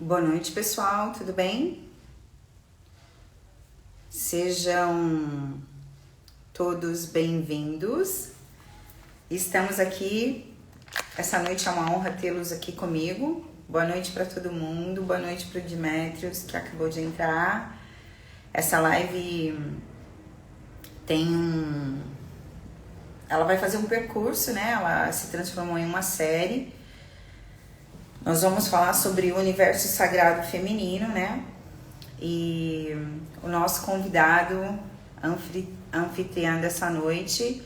Boa noite, pessoal, tudo bem? Sejam todos bem-vindos. Estamos aqui, essa noite é uma honra tê-los aqui comigo. Boa noite para todo mundo, boa noite para o Demetrios, que acabou de entrar. Essa live ela vai fazer um percurso, né? Ela se transformou em uma série. Nós vamos falar sobre o universo sagrado feminino, né? E o nosso convidado, anfitriã dessa noite,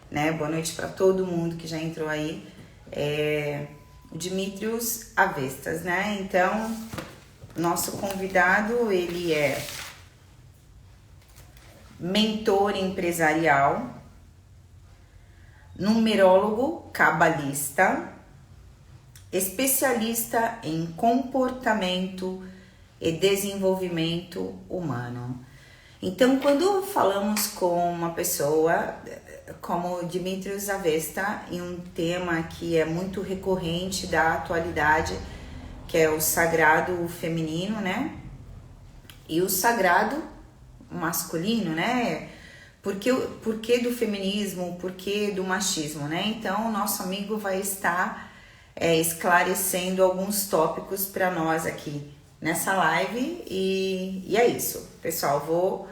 né? Boa noite para todo mundo que já entrou aí, é o Demetrios Avestas, né? Então, nosso convidado, ele é mentor empresarial, numerólogo cabalista, especialista em comportamento e desenvolvimento humano. Então, quando falamos com uma pessoa como Demetrios Avesta em um tema que é muito recorrente da atualidade, que é o sagrado feminino, né? E o sagrado masculino, né? Por que do feminismo, por que do machismo, né? Então, o nosso amigo vai estar esclarecendo alguns tópicos para nós aqui nessa live e é isso, pessoal.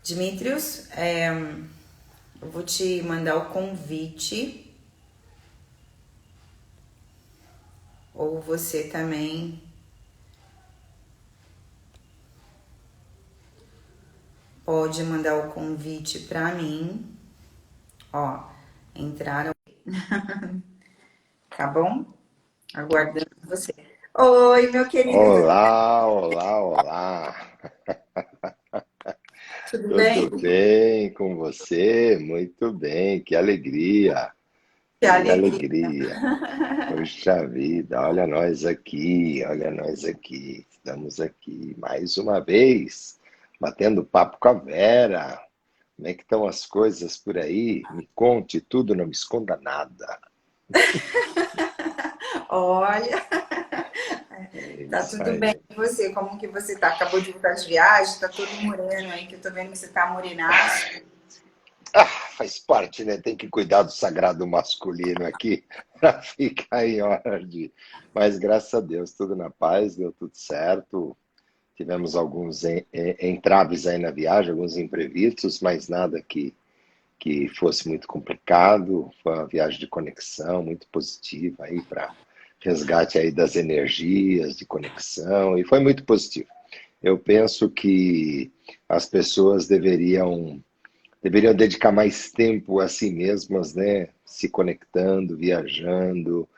Demetrios, eu vou te mandar o convite, ou você também pode mandar o convite para mim. Ó, entraram, tá bom? Aguardando você. Oi, meu querido, Olá, olá, olá. tudo bem? Tudo bem com você? Muito bem, que alegria, Que que alegria. alegria. Poxa vida, olha nós aqui, olha nós aqui. Estamos aqui mais uma vez, batendo papo com a Vera. Como é que estão as coisas por aí? Me conte tudo, não me esconda nada. Olha, É tá isso tudo bem. aí. E você? Como que você tá? Acabou de voltar de viagem, tá todo moreno aí, que eu tô vendo que você tá morenaço. Ah, faz parte, né? Tem que cuidar do sagrado masculino aqui para ficar em ordem. Mas graças a Deus, tudo na paz, deu tudo certo. Tivemos alguns entraves aí na viagem, alguns imprevistos, mas nada que fosse muito complicado. Foi uma viagem de conexão muito positiva aí para resgate aí das energias de conexão e foi muito positivo. Eu penso que as pessoas deveriam dedicar mais tempo a si mesmas, né? Se conectando, viajando.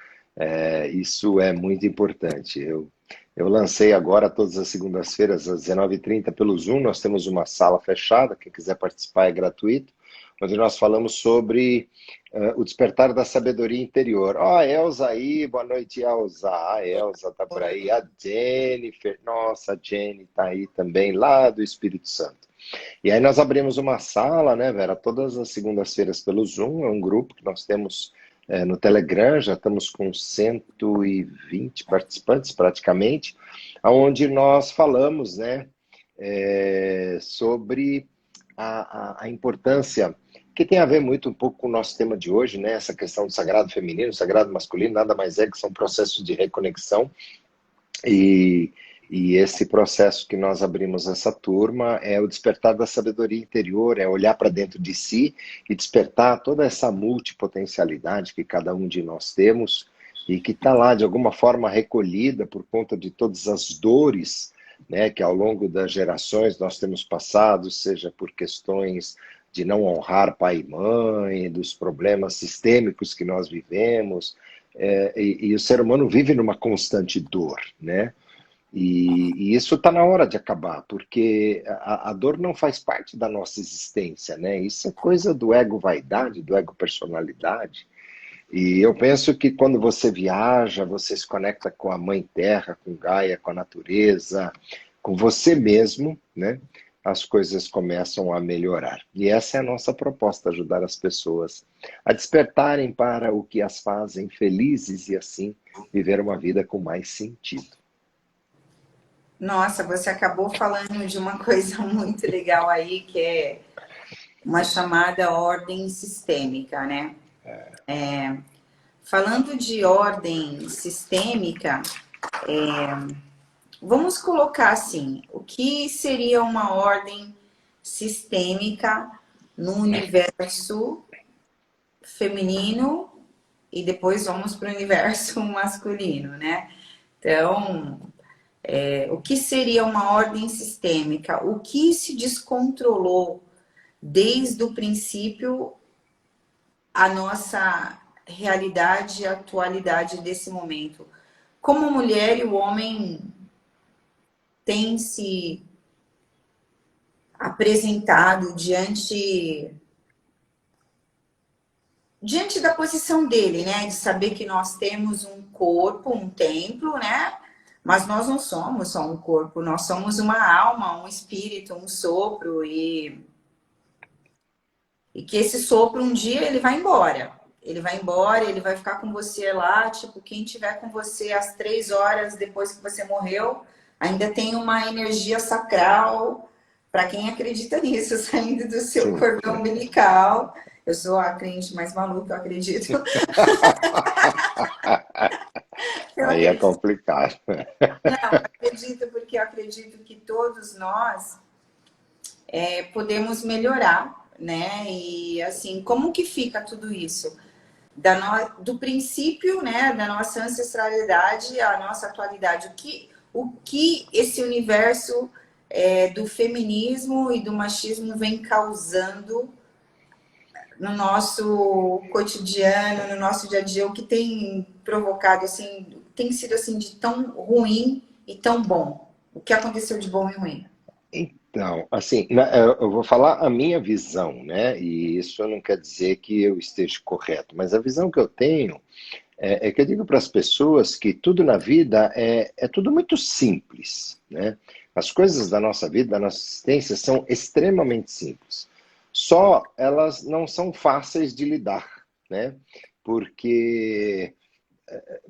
Isso é muito importante. Eu lancei agora todas as segundas-feiras às 19h30 pelo Zoom. Nós temos uma sala fechada, quem quiser participar é gratuito, onde nós falamos sobre o despertar da sabedoria interior. Ó, a Elza aí, boa noite, Elza. A Elza tá por aí, a Jennifer, nossa, a Jenny tá aí também, lá do Espírito Santo. E aí nós abrimos uma sala, né, Vera, todas as segundas-feiras pelo Zoom, é um grupo que nós temos no Telegram, já estamos com 120 participantes praticamente, onde nós falamos, né, sobre a importância, que tem a ver muito um pouco com o nosso tema de hoje, né, essa questão do sagrado feminino, sagrado masculino, nada mais é que são processos de reconexão e, e esse processo que nós abrimos essa turma é o despertar da sabedoria interior, é olhar para dentro de si e despertar toda essa multipotencialidade que cada um de nós temos e que está lá de alguma forma recolhida por conta de todas as dores, né, que ao longo das gerações nós temos passado, seja por questões de não honrar pai e mãe, dos problemas sistêmicos que nós vivemos, e o ser humano vive numa constante dor, né? E isso está na hora de acabar, porque a dor não faz parte da nossa existência, né? Isso é coisa do ego-vaidade, do ego-personalidade. E eu penso que quando você viaja, você se conecta com a Mãe Terra, com Gaia, com a natureza, com você mesmo, né? As coisas começam a melhorar. E essa é a nossa proposta, ajudar as pessoas a despertarem para o que as fazem felizes e assim viver uma vida com mais sentido. Nossa, você acabou falando de uma coisa muito legal aí, que é uma chamada ordem sistêmica, né? Falando de ordem sistêmica, vamos colocar assim, o que seria uma ordem sistêmica no universo feminino e depois vamos para o universo masculino, né? Então, o que seria uma ordem sistêmica? O que se descontrolou desde o princípio a nossa realidade e atualidade desse momento? Como a mulher e o homem têm se apresentado diante da posição dele, né? De saber que nós temos um corpo, um templo, né? Mas nós não somos só um corpo, nós somos uma alma, um espírito, um sopro e que esse sopro um dia ele vai embora. Ele vai embora, ele vai ficar com você lá, tipo, quem tiver com você às 3 horas depois que você morreu, ainda tem uma energia sacral, para quem acredita nisso, saindo do seu Sim, cordão sim. umbilical. Eu sou a crente mais maluca, eu acredito. Eu Aí é acredito, complicado. não, eu acredito porque eu acredito que todos nós podemos melhorar, né? E assim, como que fica tudo isso? Do princípio, né, da nossa ancestralidade à nossa atualidade. O que esse universo do feminismo e do machismo vem causando no nosso cotidiano, no nosso dia a dia, o que tem provocado, assim, tem sido assim de tão ruim e tão bom? O que aconteceu de bom e ruim? Então, assim, eu vou falar a minha visão, né? E isso não quer dizer que eu esteja correto, mas a visão que eu tenho é que eu digo para as pessoas que tudo na vida é tudo muito simples, né? As coisas da nossa vida, da nossa existência, são extremamente simples. Só elas não são fáceis de lidar, né? Porque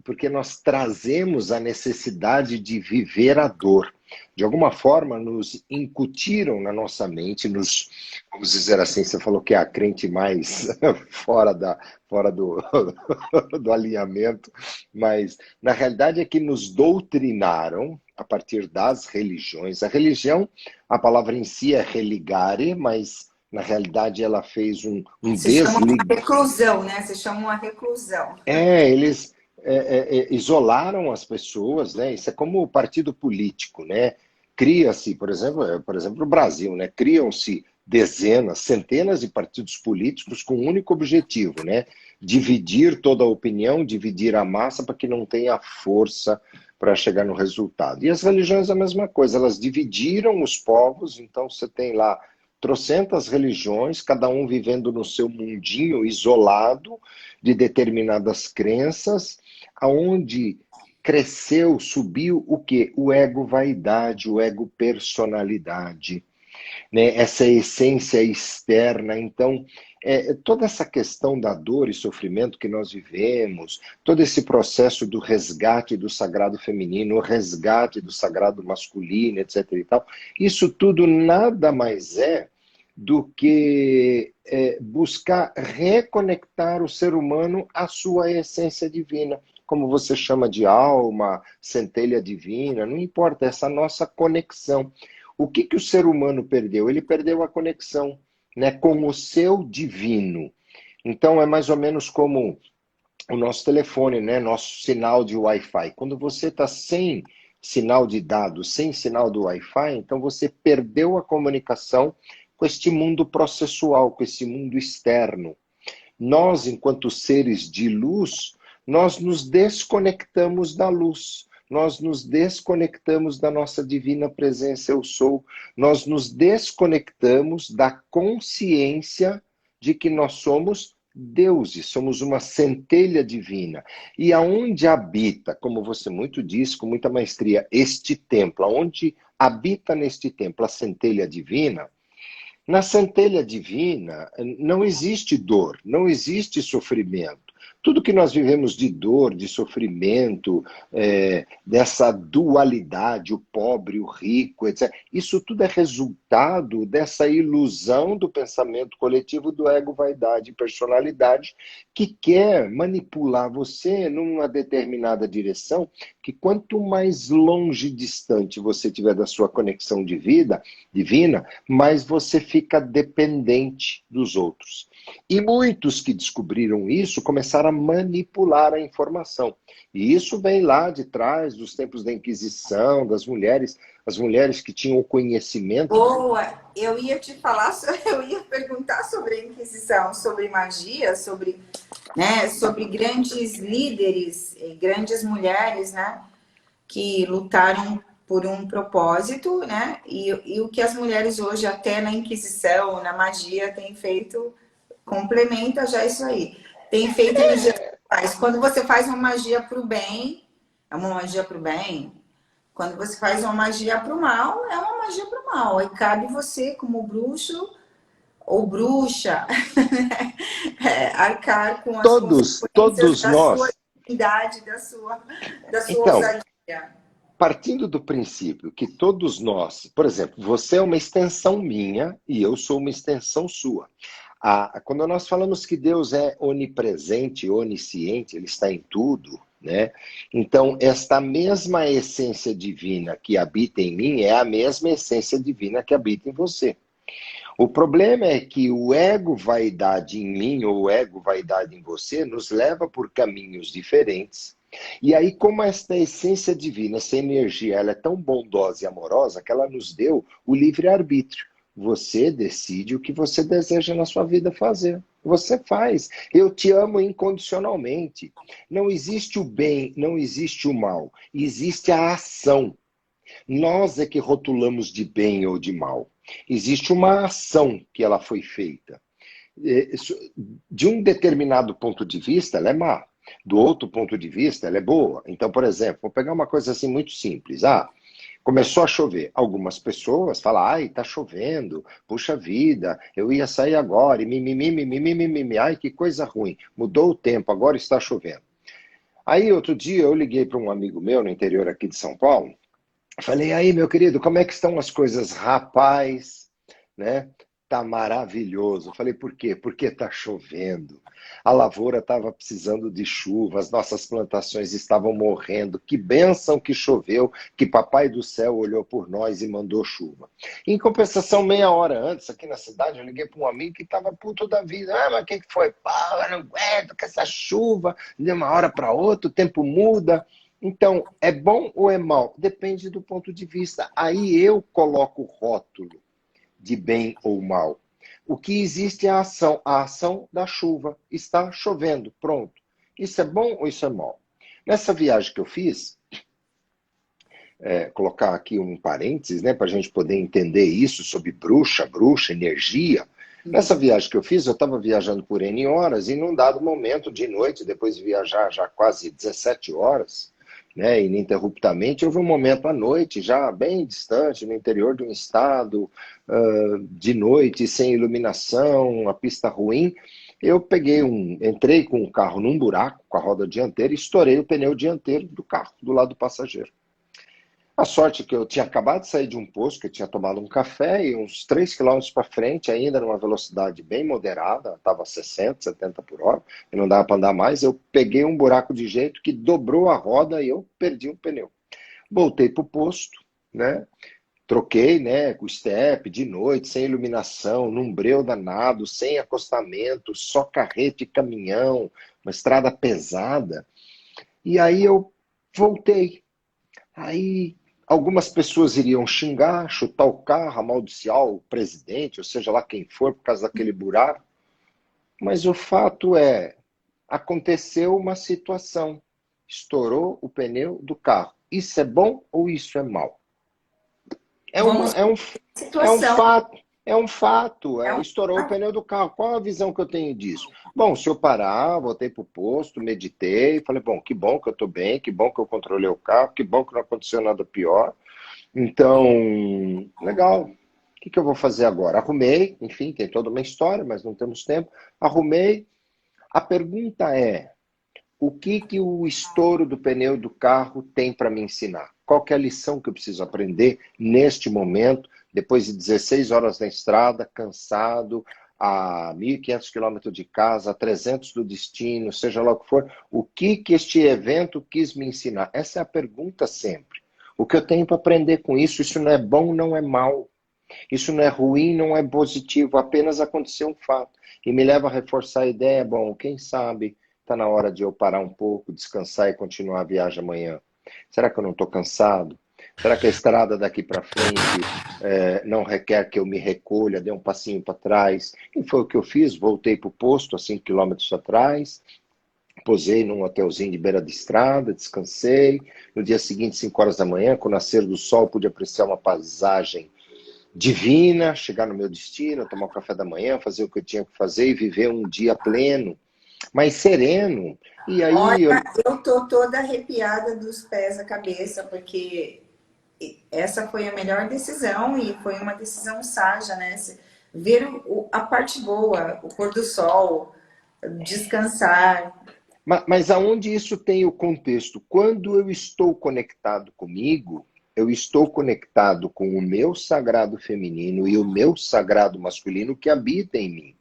porque nós trazemos a necessidade de viver a dor. De alguma forma, nos incutiram na nossa mente, vamos dizer assim, você falou que é a crente mais fora do alinhamento, mas na realidade é que nos doutrinaram a partir das religiões. A religião, a palavra em si é religare, mas na realidade ela fez um Se chama uma desligamento. reclusão, né? Se chama uma reclusão. Eles isolaram as pessoas, né? Isso é como o partido político, né? Cria-se, por exemplo, o Brasil, né? Criam-se dezenas, centenas de partidos políticos com um único objetivo, né? Dividir toda a opinião, dividir a massa para que não tenha força para chegar no resultado. E as religiões é a mesma coisa, elas dividiram os povos, então você tem lá trocentas religiões, cada um vivendo no seu mundinho isolado, de determinadas crenças, aonde cresceu, subiu o quê? O ego vaidade, o ego personalidade, né? Essa essência externa. Então, toda essa questão da dor e sofrimento que nós vivemos, todo esse processo do resgate do sagrado feminino, o resgate do sagrado masculino, etc. e tal, isso tudo nada mais é do que buscar reconectar o ser humano à sua essência divina, como você chama de alma, centelha divina, não importa, essa nossa conexão. O que o ser humano perdeu? Ele perdeu a conexão, né, com o seu divino. Então é mais ou menos como o nosso telefone, né, nosso sinal de Wi-Fi. Quando você está sem sinal de dados, sem sinal do Wi-Fi, então você perdeu a comunicação com este mundo processual, com esse mundo externo. Nós, enquanto seres de luz, nós nos desconectamos da luz. Nós nos desconectamos da nossa divina presença, eu sou. Nós nos desconectamos da consciência de que nós somos deuses, somos uma centelha divina. E aonde habita, como você muito disse, com muita maestria, este templo, aonde habita neste templo a centelha divina, na centelha divina não existe dor, não existe sofrimento. Tudo que nós vivemos de dor, de sofrimento, dessa dualidade, o pobre, o rico, etc. Isso tudo é resultado dessa ilusão do pensamento coletivo do ego, vaidade e personalidade que quer manipular você numa determinada direção que quanto mais longe e distante você tiver da sua conexão de vida divina, mais você fica dependente dos outros. E muitos que descobriram isso começaram a manipular a informação. E isso vem lá de trás, dos tempos da Inquisição, das mulheres, as mulheres que tinham o conhecimento. Boa! Eu ia te falar, eu ia perguntar sobre a Inquisição, sobre magia, sobre, né, sobre grandes líderes e grandes mulheres, né, que lutaram por um propósito, né, e o que as mulheres hoje, até na Inquisição, na magia, têm feito, complementa já isso aí. Tem feito nos dias atuais. Quando você faz uma magia para o bem, é uma magia para o bem. Quando você faz uma magia para o mal, é uma magia para o mal. Aí cabe você, como bruxo ou bruxa, arcar com as consequências Todos da sua nós. divindade, da sua Então, ousadia. partindo do princípio que todos nós, por exemplo, você é uma extensão minha e eu sou uma extensão sua. Quando nós falamos que Deus é onipresente, onisciente, Ele está em tudo, né? Então, esta mesma essência divina que habita em mim é a mesma essência divina que habita em você. O problema é que o ego-vaidade em mim ou o ego-vaidade em você nos leva por caminhos diferentes. E aí, como esta essência divina, essa energia, ela é tão bondosa e amorosa que ela nos deu o livre-arbítrio. Você decide o que você deseja na sua vida fazer. Você faz. Eu te amo incondicionalmente. Não existe o bem, não existe o mal. Existe a ação. Nós é que rotulamos de bem ou de mal. Existe uma ação que ela foi feita. De um determinado ponto de vista, ela é má. Do outro ponto de vista, ela é boa. Então, por exemplo, vou pegar uma coisa assim muito simples. Começou a chover. Algumas pessoas falam, ai, tá chovendo, puxa vida, eu ia sair agora, e mimimi, ai, que coisa ruim. Mudou o tempo, agora está chovendo. Aí, outro dia, eu liguei para um amigo meu no interior aqui de São Paulo, falei, aí, meu querido, como é que estão as coisas? Rapaz, né? Tá maravilhoso. Falei, por quê? Porque tá chovendo. A lavoura estava precisando de chuva, as nossas plantações estavam morrendo. Que bênção que choveu, que Papai do Céu olhou por nós e mandou chuva. Em compensação, meia hora antes, aqui na cidade, eu liguei para um amigo que estava puto da vida. Mas o que foi? Pá, eu não aguento com essa chuva, de uma hora para outra, o tempo muda. Então, é bom ou é mal? Depende do ponto de vista. Aí eu coloco o rótulo de bem ou mal. O que existe é a ação da chuva. Está chovendo, pronto. Isso é bom ou isso é mal? Nessa viagem que eu fiz, colocar aqui um parênteses, né, para a gente poder entender isso sobre bruxa, energia. Nessa viagem que eu fiz, eu estava viajando por N horas e num dado momento, de noite, depois de viajar já quase 17 horas, né, ininterruptamente, houve um momento à noite, já bem distante, no interior de um estado, de noite, sem iluminação, a pista ruim. Eu entrei com o carro num buraco, com a roda dianteira, e estourei o pneu dianteiro do carro, do lado do passageiro. A sorte é que eu tinha acabado de sair de um posto, que eu tinha tomado um café, e uns 3 quilômetros para frente, ainda numa velocidade bem moderada, estava 60, 70 por hora, e não dava para andar mais, eu peguei um buraco de jeito que dobrou a roda e eu perdi um pneu. Voltei para o posto, né? Troquei, né, com o step, de noite, sem iluminação, num breu danado, sem acostamento, só carreta e caminhão, uma estrada pesada. E aí eu voltei. Aí algumas pessoas iriam xingar, chutar o carro, amaldiçoar o presidente, ou seja lá quem for, por causa daquele buraco. Mas o fato é, aconteceu uma situação. Estourou o pneu do carro. Isso é bom ou isso é mal? É, uma, Vamos é, um, à é um situação. fato. É um fato. É um... Estourou o pneu do carro. Qual a visão que eu tenho disso? Bom, se eu parar, voltei para o posto, meditei, falei, bom, que bom que eu estou bem, que bom que eu controlei o carro, que bom que não aconteceu nada pior. Então, legal. O que eu vou fazer agora? Arrumei, enfim, tem toda uma história, mas não temos tempo. Arrumei. A pergunta é, O que que o estouro do pneu do carro tem para me ensinar? Qual que é a lição que eu preciso aprender neste momento, depois de 16 horas na estrada, cansado, a 1.500 quilômetros de casa, a 300 do destino, seja lá o que for, o que que este evento quis me ensinar? Essa é a pergunta sempre. O que eu tenho para aprender com isso? Isso não é bom, não é mal. Isso não é ruim, não é positivo, apenas aconteceu um fato. E me leva a reforçar a ideia, bom, quem sabe está na hora de eu parar um pouco, descansar e continuar a viagem amanhã. Será que eu não estou cansado? Será que a estrada daqui para frente não requer que eu me recolha, dê um passinho para trás? E foi o que eu fiz, voltei para o posto a 5 quilômetros atrás, posei num hotelzinho de beira de estrada, descansei. No dia seguinte, 5 horas da manhã, com o nascer do sol, pude apreciar uma paisagem divina, chegar no meu destino, tomar o café da manhã, fazer o que eu tinha que fazer e viver um dia pleno, mas sereno. E aí Olha, eu... eu tô toda arrepiada dos pés à cabeça, porque essa foi a melhor decisão e foi uma decisão sábia, né? Ver a parte boa, o pôr do sol, descansar. Mas aonde isso tem o contexto? Quando eu estou conectado comigo, eu estou conectado com o meu sagrado feminino e o meu sagrado masculino que habita em mim.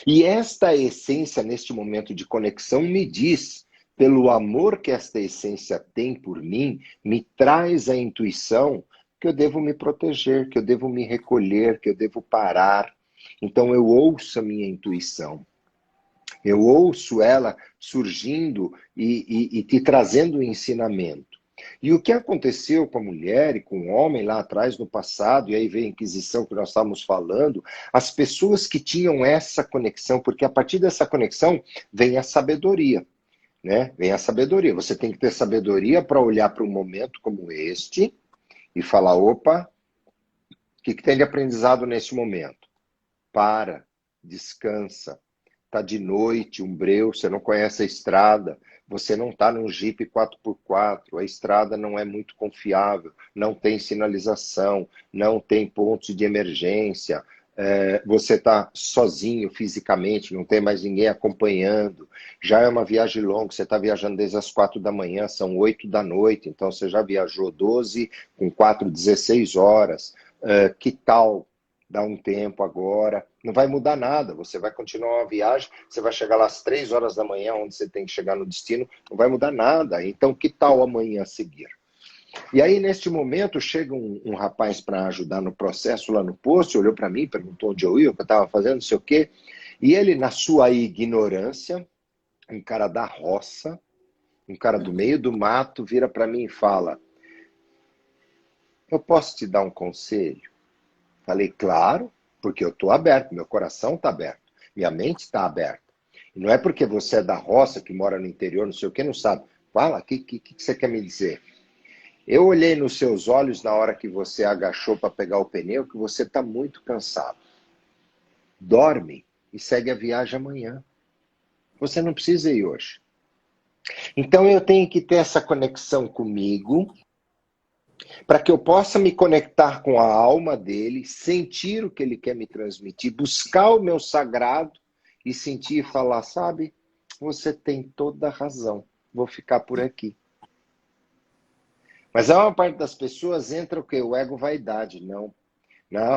E esta essência, neste momento de conexão, me diz, pelo amor que esta essência tem por mim, me traz a intuição que eu devo me proteger, que eu devo me recolher, que eu devo parar. Então eu ouço a minha intuição. Eu ouço ela surgindo e te trazendo um ensinamento. E o que aconteceu com a mulher e com o homem lá atrás, no passado, e aí vem a Inquisição que nós estávamos falando, as pessoas que tinham essa conexão, porque a partir dessa conexão vem a sabedoria, né? Vem a sabedoria. Você tem que ter sabedoria para olhar para um momento como este e falar, opa, o que tem de aprendizado nesse momento? Para, descansa. Tá de noite, um breu, você não conhece a estrada, você não está num Jeep 4x4, a estrada não é muito confiável, não tem sinalização, não tem pontos de emergência, você está sozinho fisicamente, não tem mais ninguém acompanhando, já é uma viagem longa, você está viajando desde as 4 da manhã, são 8 da noite, então você já viajou 12, com 4, 16 horas, que tal dar um tempo agora? Não vai mudar nada, você vai continuar a viagem, você vai chegar lá às 3 horas da manhã, onde você tem que chegar no destino, não vai mudar nada. Então, que tal amanhã a seguir? E aí, neste momento, chega um rapaz para ajudar no processo lá no posto, olhou para mim, perguntou onde eu ia, o que eu estava fazendo, não sei o quê. E ele, na sua ignorância, um cara da roça, um cara do meio do mato, vira para mim e fala: eu posso te dar um conselho? Falei, claro, porque eu estou aberto, meu coração está aberto, minha mente está aberta. E não é porque você é da roça, que mora no interior, não sei o que, não sabe. Fala, o que você quer me dizer? Eu olhei nos seus olhos na hora que você agachou para pegar o pneu, que você está muito cansado. Dorme e segue a viagem amanhã. Você não precisa ir hoje. Então eu tenho que ter essa conexão comigo, para que eu possa me conectar com a alma dele, sentir o que ele quer me transmitir, buscar o meu sagrado e sentir e falar, sabe, você tem toda a razão, vou ficar por aqui. Mas a maior parte das pessoas entra o quê? O ego-vaidade. Não,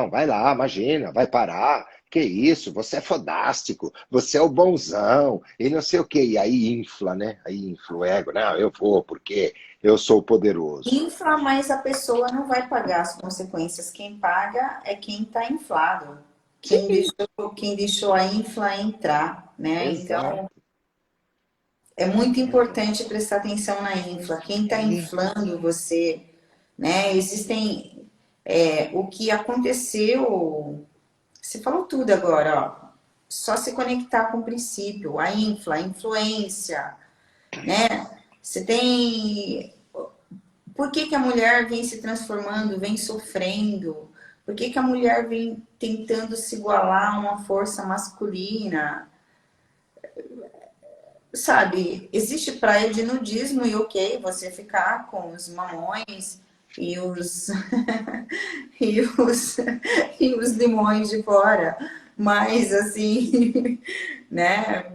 vai lá, imagina, vai parar. Que isso, você é fodástico, você é o bonzão, e não sei o quê. E aí infla, né? Aí infla o ego. Não, eu vou porque eu sou poderoso. Infla, mas a pessoa não vai pagar as consequências. Quem paga é quem está inflado. Sim, Quem deixou a infla entrar, né? Então, exato. é muito importante prestar atenção na infla. Quem está inflando você, né? Existem... o que aconteceu... Você falou tudo agora, ó. Só se conectar com o princípio. A infla, a influência, né? Você tem... Por que que a mulher vem se transformando, vem sofrendo? Por que que a mulher vem tentando se igualar a uma força masculina? Sabe, existe praia de nudismo e ok, você ficar com os mamões e os, e os, e os limões de fora. Mas assim, né?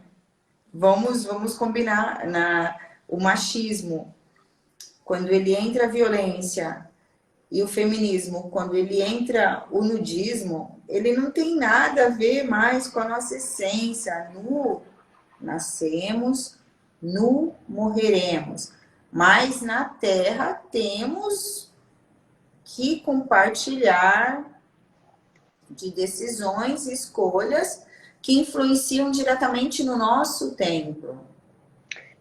vamos combinar o machismo, quando ele entra a violência, e o feminismo, quando ele entra o nudismo, ele não tem nada a ver mais com a nossa essência. Nu nascemos, nu morreremos. Mas na Terra temos que compartilhar de decisões e escolhas que influenciam diretamente no nosso tempo.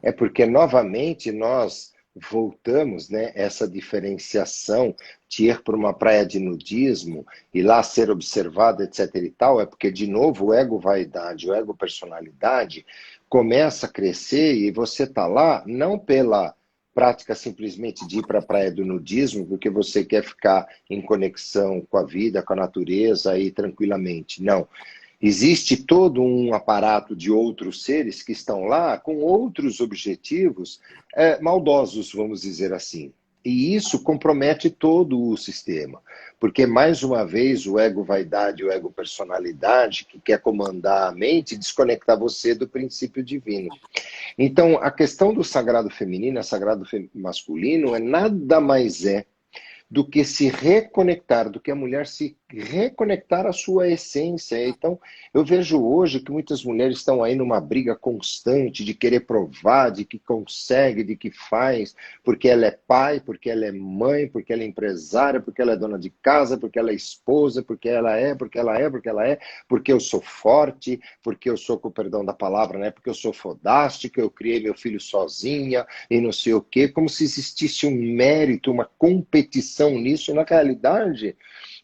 É porque, novamente, nós voltamos, né, essa diferenciação de ir para uma praia de nudismo e lá ser observado, etc e tal, é porque, de novo, o ego-vaidade, o ego-personalidade começa a crescer e você está lá não pela prática simplesmente de ir para a praia do nudismo, porque você quer ficar em conexão com a vida, com a natureza e tranquilamente. Não. Existe todo um aparato de outros seres que estão lá com outros objetivos maldosos, vamos dizer assim. E isso compromete todo o sistema, porque, mais uma vez, o ego-vaidade, o ego-personalidade, que quer comandar a mente, desconectar você do princípio divino. Então, a questão do sagrado feminino, sagrado masculino, é nada mais do que se reconectar, do que a mulher se reconectar à sua essência. Então, eu vejo hoje que muitas mulheres estão aí numa briga constante de querer provar, de que consegue, de que faz, porque ela é pai, porque ela é mãe, porque ela é empresária, porque ela é dona de casa, porque ela é esposa, porque ela é, porque ela é, porque ela é, porque eu sou forte, porque eu sou, com o perdão da palavra, né? Porque eu sou fodástica, eu criei meu filho sozinha e não sei o quê, como se existisse um mérito, uma competição nisso. Na realidade,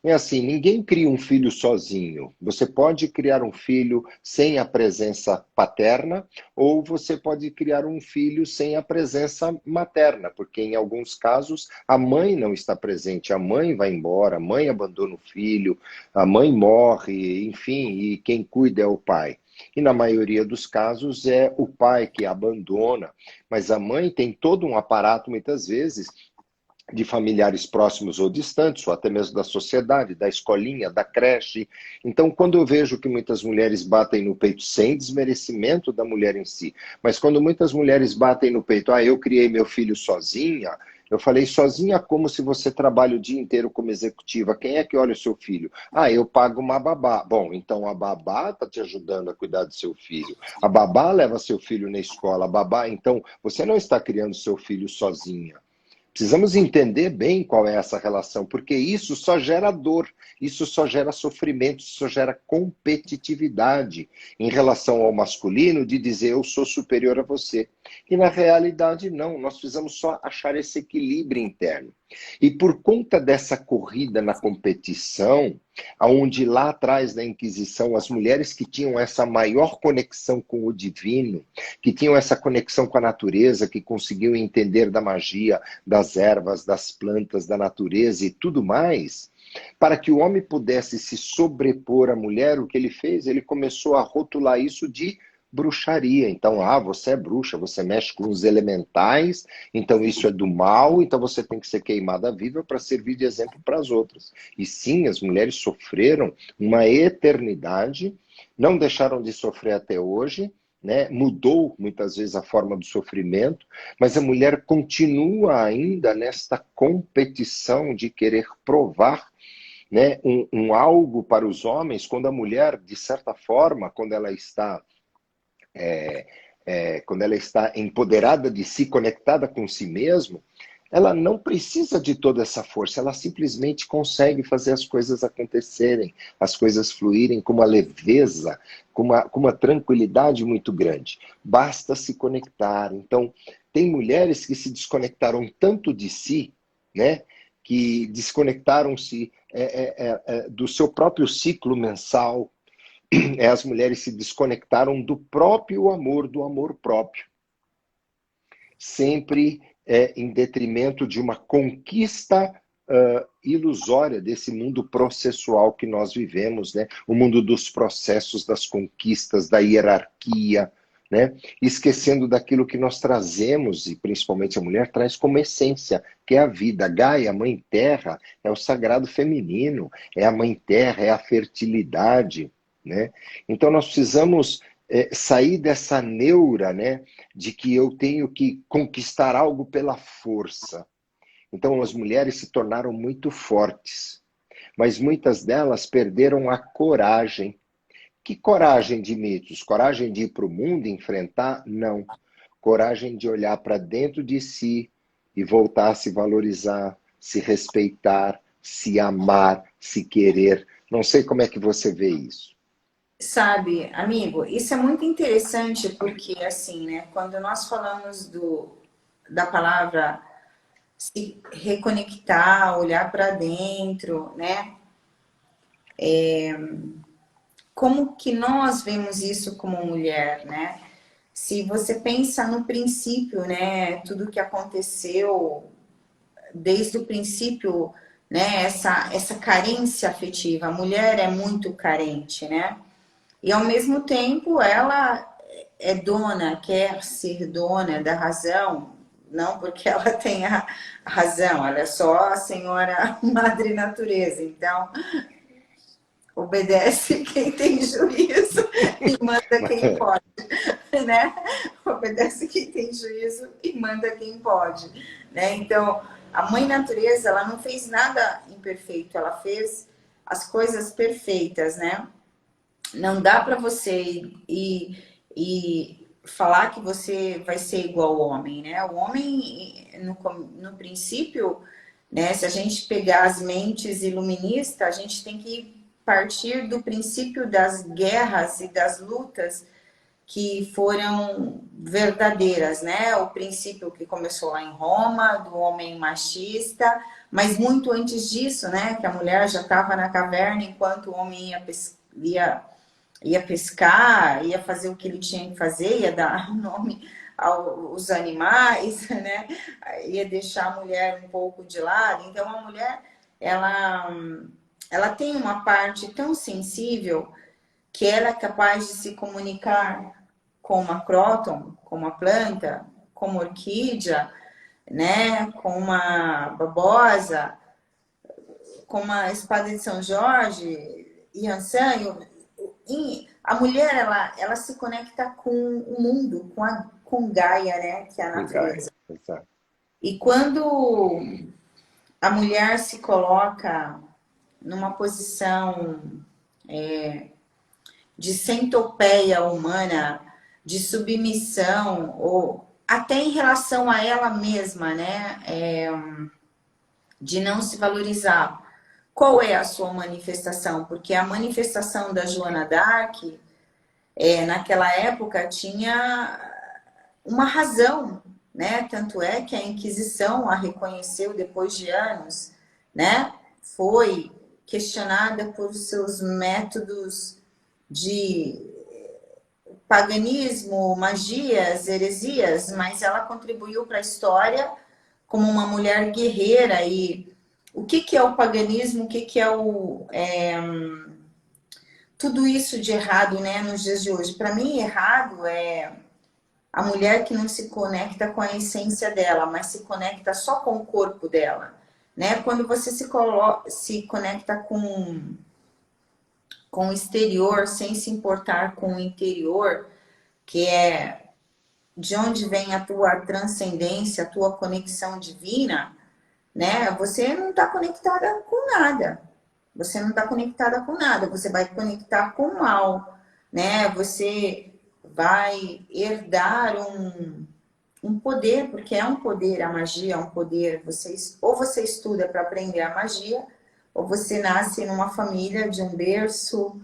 é assim, ninguém cria um filho sozinho. Você pode criar um filho sem a presença paterna, ou você pode criar um filho sem a presença materna, porque em alguns casos a mãe não está presente, a mãe vai embora, a mãe abandona o filho, a mãe morre, enfim, e quem cuida é o pai. E na maioria dos casos é o pai que abandona, mas a mãe tem todo um aparato, muitas vezes, de familiares próximos ou distantes, ou até mesmo da sociedade, da escolinha, da creche. Então, quando eu vejo que muitas mulheres batem no peito, sem desmerecimento da mulher em si, mas quando muitas mulheres batem no peito, eu criei meu filho sozinha, eu falei sozinha como se você trabalha o dia inteiro como executiva. Quem é que olha o seu filho? Eu pago uma babá. Bom, então a babá está te ajudando a cuidar do seu filho. A babá leva seu filho na escola. A babá, então, você não está criando seu filho sozinha. Precisamos entender bem qual é essa relação, porque isso só gera dor, isso só gera sofrimento, isso só gera competitividade em relação ao masculino de dizer eu sou superior a você. E na realidade não, nós precisamos só achar esse equilíbrio interno. E por conta dessa corrida na competição, aonde lá atrás da Inquisição as mulheres que tinham essa maior conexão com o divino, que tinham essa conexão com a natureza, que conseguiam entender da magia, das ervas, das plantas, da natureza e tudo mais, para que o homem pudesse se sobrepor à mulher, o que ele fez? Ele começou a rotular isso de bruxaria. Então, você é bruxa, você mexe com os elementais, então isso é do mal, então você tem que ser queimada viva para servir de exemplo para as outras. E sim, as mulheres sofreram uma eternidade, não deixaram de sofrer até hoje, né? Mudou muitas vezes a forma do sofrimento, mas a mulher continua ainda nesta competição de querer provar, né, um algo para os homens, quando a mulher, de certa forma, quando ela está empoderada de si, conectada com si mesma, ela não precisa de toda essa força, ela simplesmente consegue fazer as coisas acontecerem, as coisas fluírem com uma leveza, com uma tranquilidade muito grande. Basta se conectar. Então, tem mulheres que se desconectaram tanto de si, né, que desconectaram-se do seu próprio ciclo mensal. As mulheres se desconectaram do próprio amor, do amor próprio. Sempre em detrimento de uma conquista ilusória desse mundo processual que nós vivemos, né? O mundo dos processos, das conquistas, da hierarquia, né? Esquecendo daquilo que nós trazemos, e principalmente a mulher traz como essência, que é a vida. Gaia, a mãe terra, é o sagrado feminino, é a mãe terra, é a fertilidade, né? Então nós precisamos sair dessa neura, né, de que eu tenho que conquistar algo pela força. Então, as mulheres se tornaram muito fortes, mas muitas delas perderam a coragem. Que coragem, Dimitrios? Coragem de ir para o mundo e enfrentar? Não. Coragem de olhar para dentro de si e voltar a se valorizar, se respeitar, se amar, se querer. Não sei como é que você vê isso. Sabe, amigo, isso é muito interessante porque, assim, né, quando nós falamos da palavra se reconectar, olhar para dentro, né, como que nós vemos isso como mulher, né? Se você pensa no princípio, né, tudo que aconteceu desde o princípio, né, essa carência afetiva, a mulher é muito carente, né? E ao mesmo tempo ela é dona, quer ser dona da razão, não porque ela tenha razão, ela é só a senhora madre natureza. Então, obedece quem tem juízo e manda quem pode, né? Obedece quem tem juízo e manda quem pode, né? Então, a mãe natureza, ela não fez nada imperfeito, ela fez as coisas perfeitas, né? Não dá para você ir falar que você vai ser igual ao homem, né? O homem, no princípio, né? Se a gente pegar as mentes iluministas, a gente tem que partir do princípio das guerras e das lutas que foram verdadeiras, né? O princípio que começou lá em Roma, do homem machista, mas muito antes disso, né? Que a mulher já estava na caverna enquanto o homem ia pescar, ia fazer o que ele tinha que fazer, ia dar nome aos animais, né? Ia deixar a mulher um pouco de lado. Então, a mulher, ela, ela tem uma parte tão sensível que ela é capaz de se comunicar com uma cróton, com uma planta, com uma orquídea, né? Com uma babosa, com uma espada de São Jorge, Yansan, a mulher, ela se conecta com o mundo, com Gaia, né? Que é a natureza. Exato. E quando a mulher se coloca numa posição de centopeia humana, de submissão, ou até em relação a ela mesma, né? De não se valorizar. Qual é a sua manifestação? Porque a manifestação da Joana d'Arc, naquela época, tinha uma razão, né? Tanto é que a Inquisição a reconheceu depois de anos, né? Foi questionada por seus métodos de paganismo, magias, heresias, mas ela contribuiu para a história como uma mulher guerreira. E o que é o paganismo? O que é tudo isso de errado, né, nos dias de hoje? Para mim, errado é a mulher que não se conecta com a essência dela, mas se conecta só com o corpo dela, né? Quando você se conecta com o exterior sem se importar com o interior, que é de onde vem a tua transcendência, a tua conexão divina, né? Você não está conectada com nada. Você não está conectada com nada. Você vai conectar com o mal, né? Você vai herdar um poder, porque é um poder, a magia é um poder. Ou você estuda para aprender a magia, ou você nasce numa família de um berço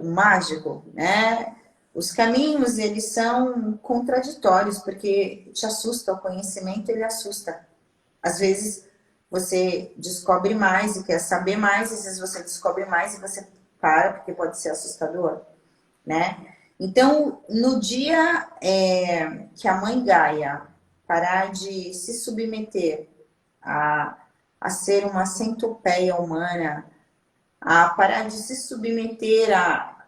mágico, né? Os caminhos, eles são contraditórios, porque te assusta, o conhecimento, ele assusta. Às vezes, você descobre mais e quer saber mais, às vezes você descobre mais e você para, porque pode ser assustador, né? Então, no dia que a mãe Gaia parar de se submeter a ser uma centopeia humana, a parar de se submeter a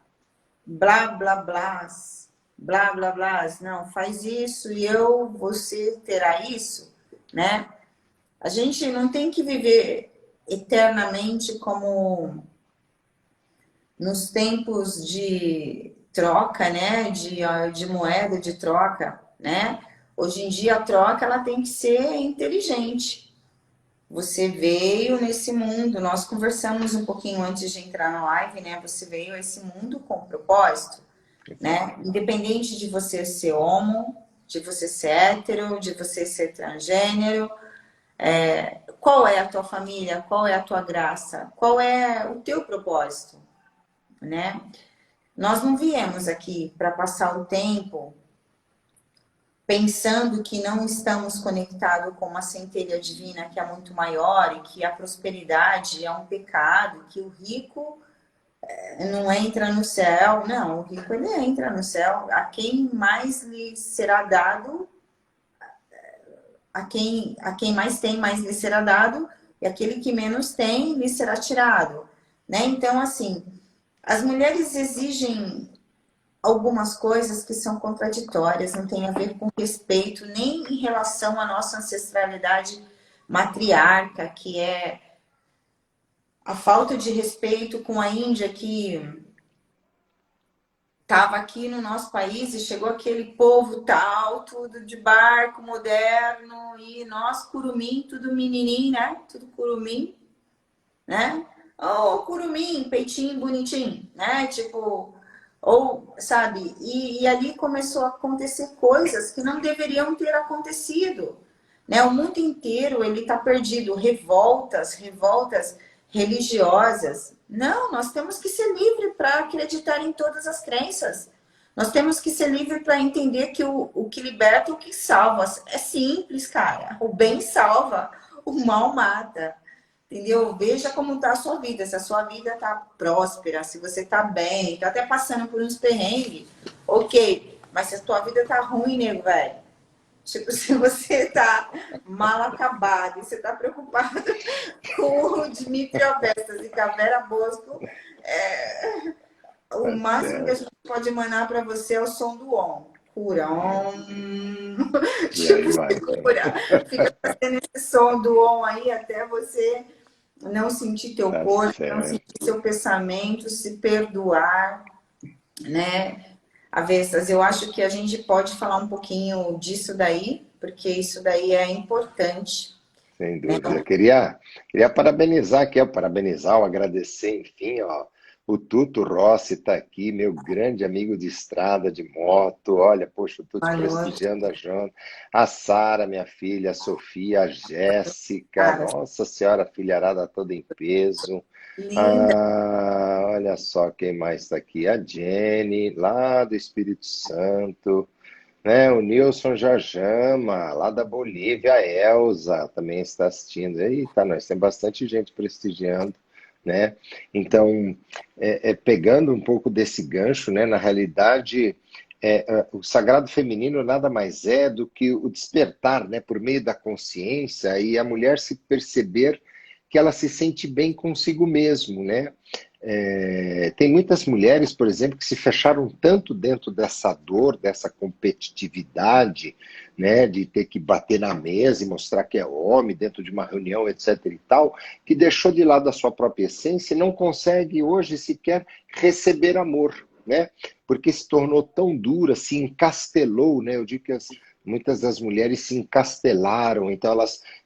blá, blá, blá, blá, blá, não, faz isso e você terá isso, né? A gente não tem que viver eternamente como nos tempos troca, né, de moeda, de troca, né? Hoje em dia a troca ela tem que ser inteligente. Você veio nesse mundo, nós conversamos um pouquinho antes de entrar na live, né? Você veio a esse mundo com propósito, né? Independente de você ser homo, de você ser hétero, de você ser transgênero, qual é a tua família, qual é a tua graça, qual é o teu propósito, né? Nós não viemos aqui para passar o tempo pensando que não estamos conectados com uma centelha divina que é muito maior e que a prosperidade é um pecado, que o rico não entra no céu. Não, o rico ele entra no céu. A quem mais lhe será dado, a quem mais tem, mais lhe será dado, e aquele que menos tem, lhe será tirado. Né? Então, assim, as mulheres exigem algumas coisas que são contraditórias, não tem a ver com respeito, nem em relação à nossa ancestralidade matriarca, que é a falta de respeito com a Índia, que estava aqui no nosso país e chegou aquele povo tal, tudo de barco moderno, e nós, curumim, tudo menininho, né? Tudo curumim, né? Oh, curumim, peitinho bonitinho, né? Tipo, ou, sabe? E ali começou a acontecer coisas que não deveriam ter acontecido, né? O mundo inteiro, ele tá perdido. Revoltas religiosas. Não, nós temos que ser livres para acreditar em todas as crenças. Nós temos que ser livres para entender que o que liberta é o que salva. É simples, cara. O bem salva, o mal mata. Entendeu? Veja como está a sua vida. Se a sua vida está próspera, se você está bem, está até passando por uns perrengues, ok. Mas se a tua vida tá ruim, nego, velho. Tipo, se você tá mal acabado e você tá preocupado com o Dmitry Ovestas e com a Vera Bosco, o Tá máximo que a certo. gente pode emanar para você é o som do OM. Cura. E aí Tipo, vai. se cura. Fica fazendo esse som do OM aí até você não sentir teu Tá corpo, não sentir certo. seu pensamento, se perdoar, né? Avestas, eu acho que a gente pode falar um pouquinho disso daí, porque isso daí é importante, Sem né? dúvida. Queria parabenizar aqui, ó, parabenizar, ou agradecer, enfim, ó. O Tuto Rossi está aqui, meu grande amigo de estrada, de moto. Olha, poxa, eu estou te Boa noite, prestigiando a Jona. A Sara, minha filha, a Sofia, a Jéssica. cara. Nossa Senhora, filharada toda em peso. Linda. Ah, olha só quem mais está aqui. A Jenny, lá do Espírito Santo. Né, o Nilson Jajama, lá da Bolívia, a Elza também está assistindo. Eita, nós temos bastante gente prestigiando, né? Então, pegando um pouco desse gancho, né, na realidade, o sagrado feminino nada mais é do que o despertar, né, por meio da consciência e a mulher se perceber que ela se sente bem consigo mesmo, né? Tem muitas mulheres, por exemplo, que se fecharam tanto dentro dessa dor, dessa competitividade, né, de ter que bater na mesa e mostrar que é homem dentro de uma reunião, etc. e tal, que deixou de lado a sua própria essência e não consegue hoje sequer receber amor, né? Porque se tornou tão dura, se encastelou, né? Eu digo que muitas das mulheres se encastelaram, então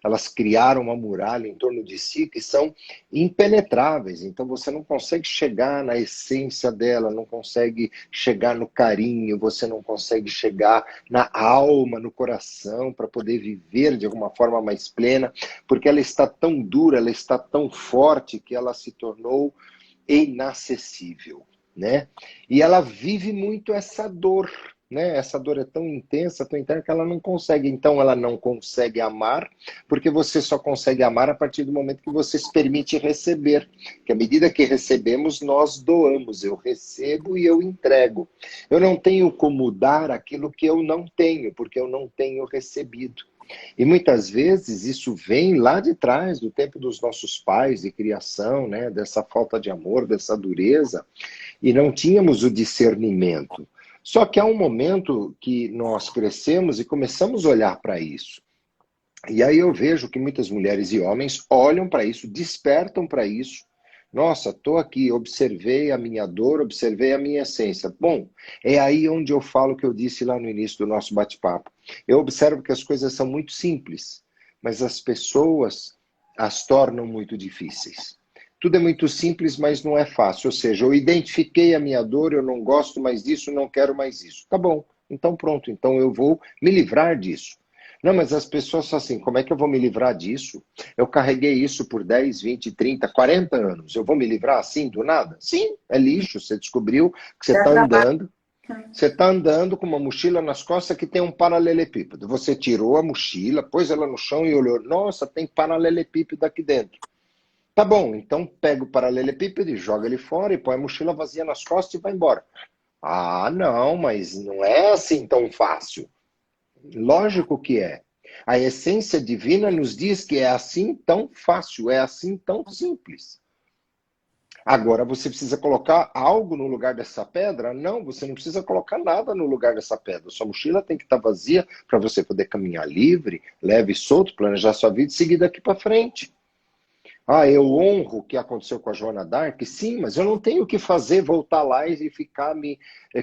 elas criaram uma muralha em torno de si que são impenetráveis. Então você não consegue chegar na essência dela, não consegue chegar no carinho, você não consegue chegar na alma, no coração, para poder viver de alguma forma mais plena, porque ela está tão dura, ela está tão forte que ela se tornou inacessível, né? E ela vive muito essa dor, né? Essa dor é tão intensa, tão interna, que ela não consegue. Então, ela não consegue amar, porque você só consegue amar a partir do momento que você se permite receber. Que à medida que recebemos, nós doamos. Eu recebo e eu entrego. Eu não tenho como dar aquilo que eu não tenho, porque eu não tenho recebido. E muitas vezes isso vem lá de trás, do tempo dos nossos pais de criação, né? Dessa falta de amor, dessa dureza, e não tínhamos o discernimento. Só que há um momento que nós crescemos e começamos a olhar para isso. E aí eu vejo que muitas mulheres e homens olham para isso, despertam para isso, Nossa, estou aqui, observei a minha dor, observei a minha essência. Bom, é aí onde eu falo o que eu disse lá no início do nosso bate-papo. Eu observo que as coisas são muito simples, mas as pessoas as tornam muito difíceis. Tudo é muito simples, mas não é fácil. Ou seja, eu identifiquei a minha dor, eu não gosto mais disso, não quero mais isso. Tá bom, então pronto, então eu vou me livrar disso. Não, mas as pessoas são assim, como é que eu vou me livrar disso? Eu carreguei isso por 10, 20, 30, 40 anos. Eu vou me livrar assim do nada? Sim, é lixo. Você descobriu que Dá trabalho. você está andando com uma mochila nas costas que tem um paralelepípedo. Você tirou a mochila, pôs ela no chão e olhou, nossa, tem paralelepípedo aqui dentro. Tá bom, então pega o paralelepípedo e joga ele fora e põe a mochila vazia nas costas e vai embora. Ah, não, mas não é assim tão fácil. Lógico que é. A essência divina nos diz que é assim tão fácil, é assim tão simples. Agora, você precisa colocar algo no lugar dessa pedra? Não, você não precisa colocar nada no lugar dessa pedra. Sua mochila tem que estar vazia para você poder caminhar livre, leve e solto, planejar sua vida e seguir daqui para frente. Ah, eu honro o que aconteceu com a Joana d'Arc? Sim, mas eu não tenho o que fazer, voltar lá e ficar me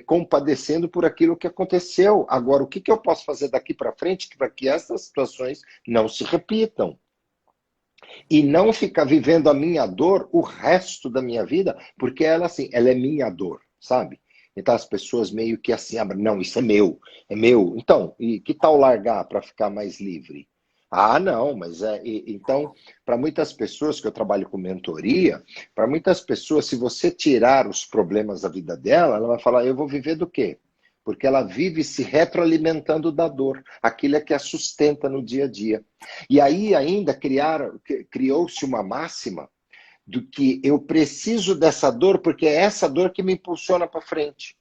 compadecendo por aquilo que aconteceu. Agora, o que eu posso fazer daqui para frente para que essas situações não se repitam? E não ficar vivendo a minha dor o resto da minha vida, porque ela, assim, ela é minha dor, sabe? Então as pessoas meio que assim, não, isso é meu, é meu. Então, e que tal largar para ficar mais livre? Ah, não, mas então, para muitas pessoas que eu trabalho com mentoria, para muitas pessoas, se você tirar os problemas da vida dela, ela vai falar, eu vou viver do quê? Porque ela vive se retroalimentando da dor, aquilo é que a sustenta no dia a dia. E aí ainda criou-se uma máxima do que eu preciso dessa dor porque é essa dor que me impulsiona para frente.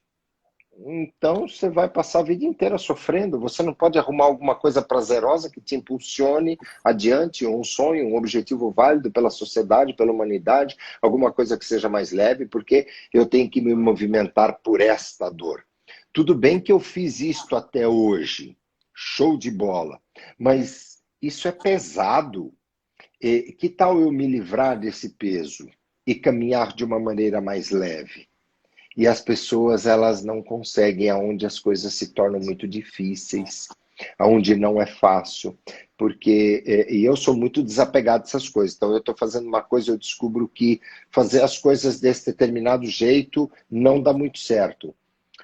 Então você vai passar a vida inteira sofrendo. Você não pode arrumar alguma coisa prazerosa que te impulsione adiante, um sonho, um objetivo válido pela sociedade, pela humanidade, alguma coisa que seja mais leve, porque eu tenho que me movimentar por esta dor. Tudo bem que eu fiz isto até hoje, show de bola, mas isso é pesado. E que tal eu me livrar desse peso e caminhar de uma maneira mais leve? E as pessoas, elas não conseguem, aonde as coisas se tornam muito difíceis, aonde não é fácil, porque e eu sou muito desapegado dessas coisas. Então eu estou fazendo uma coisa, eu descubro que fazer as coisas desse determinado jeito não dá muito certo.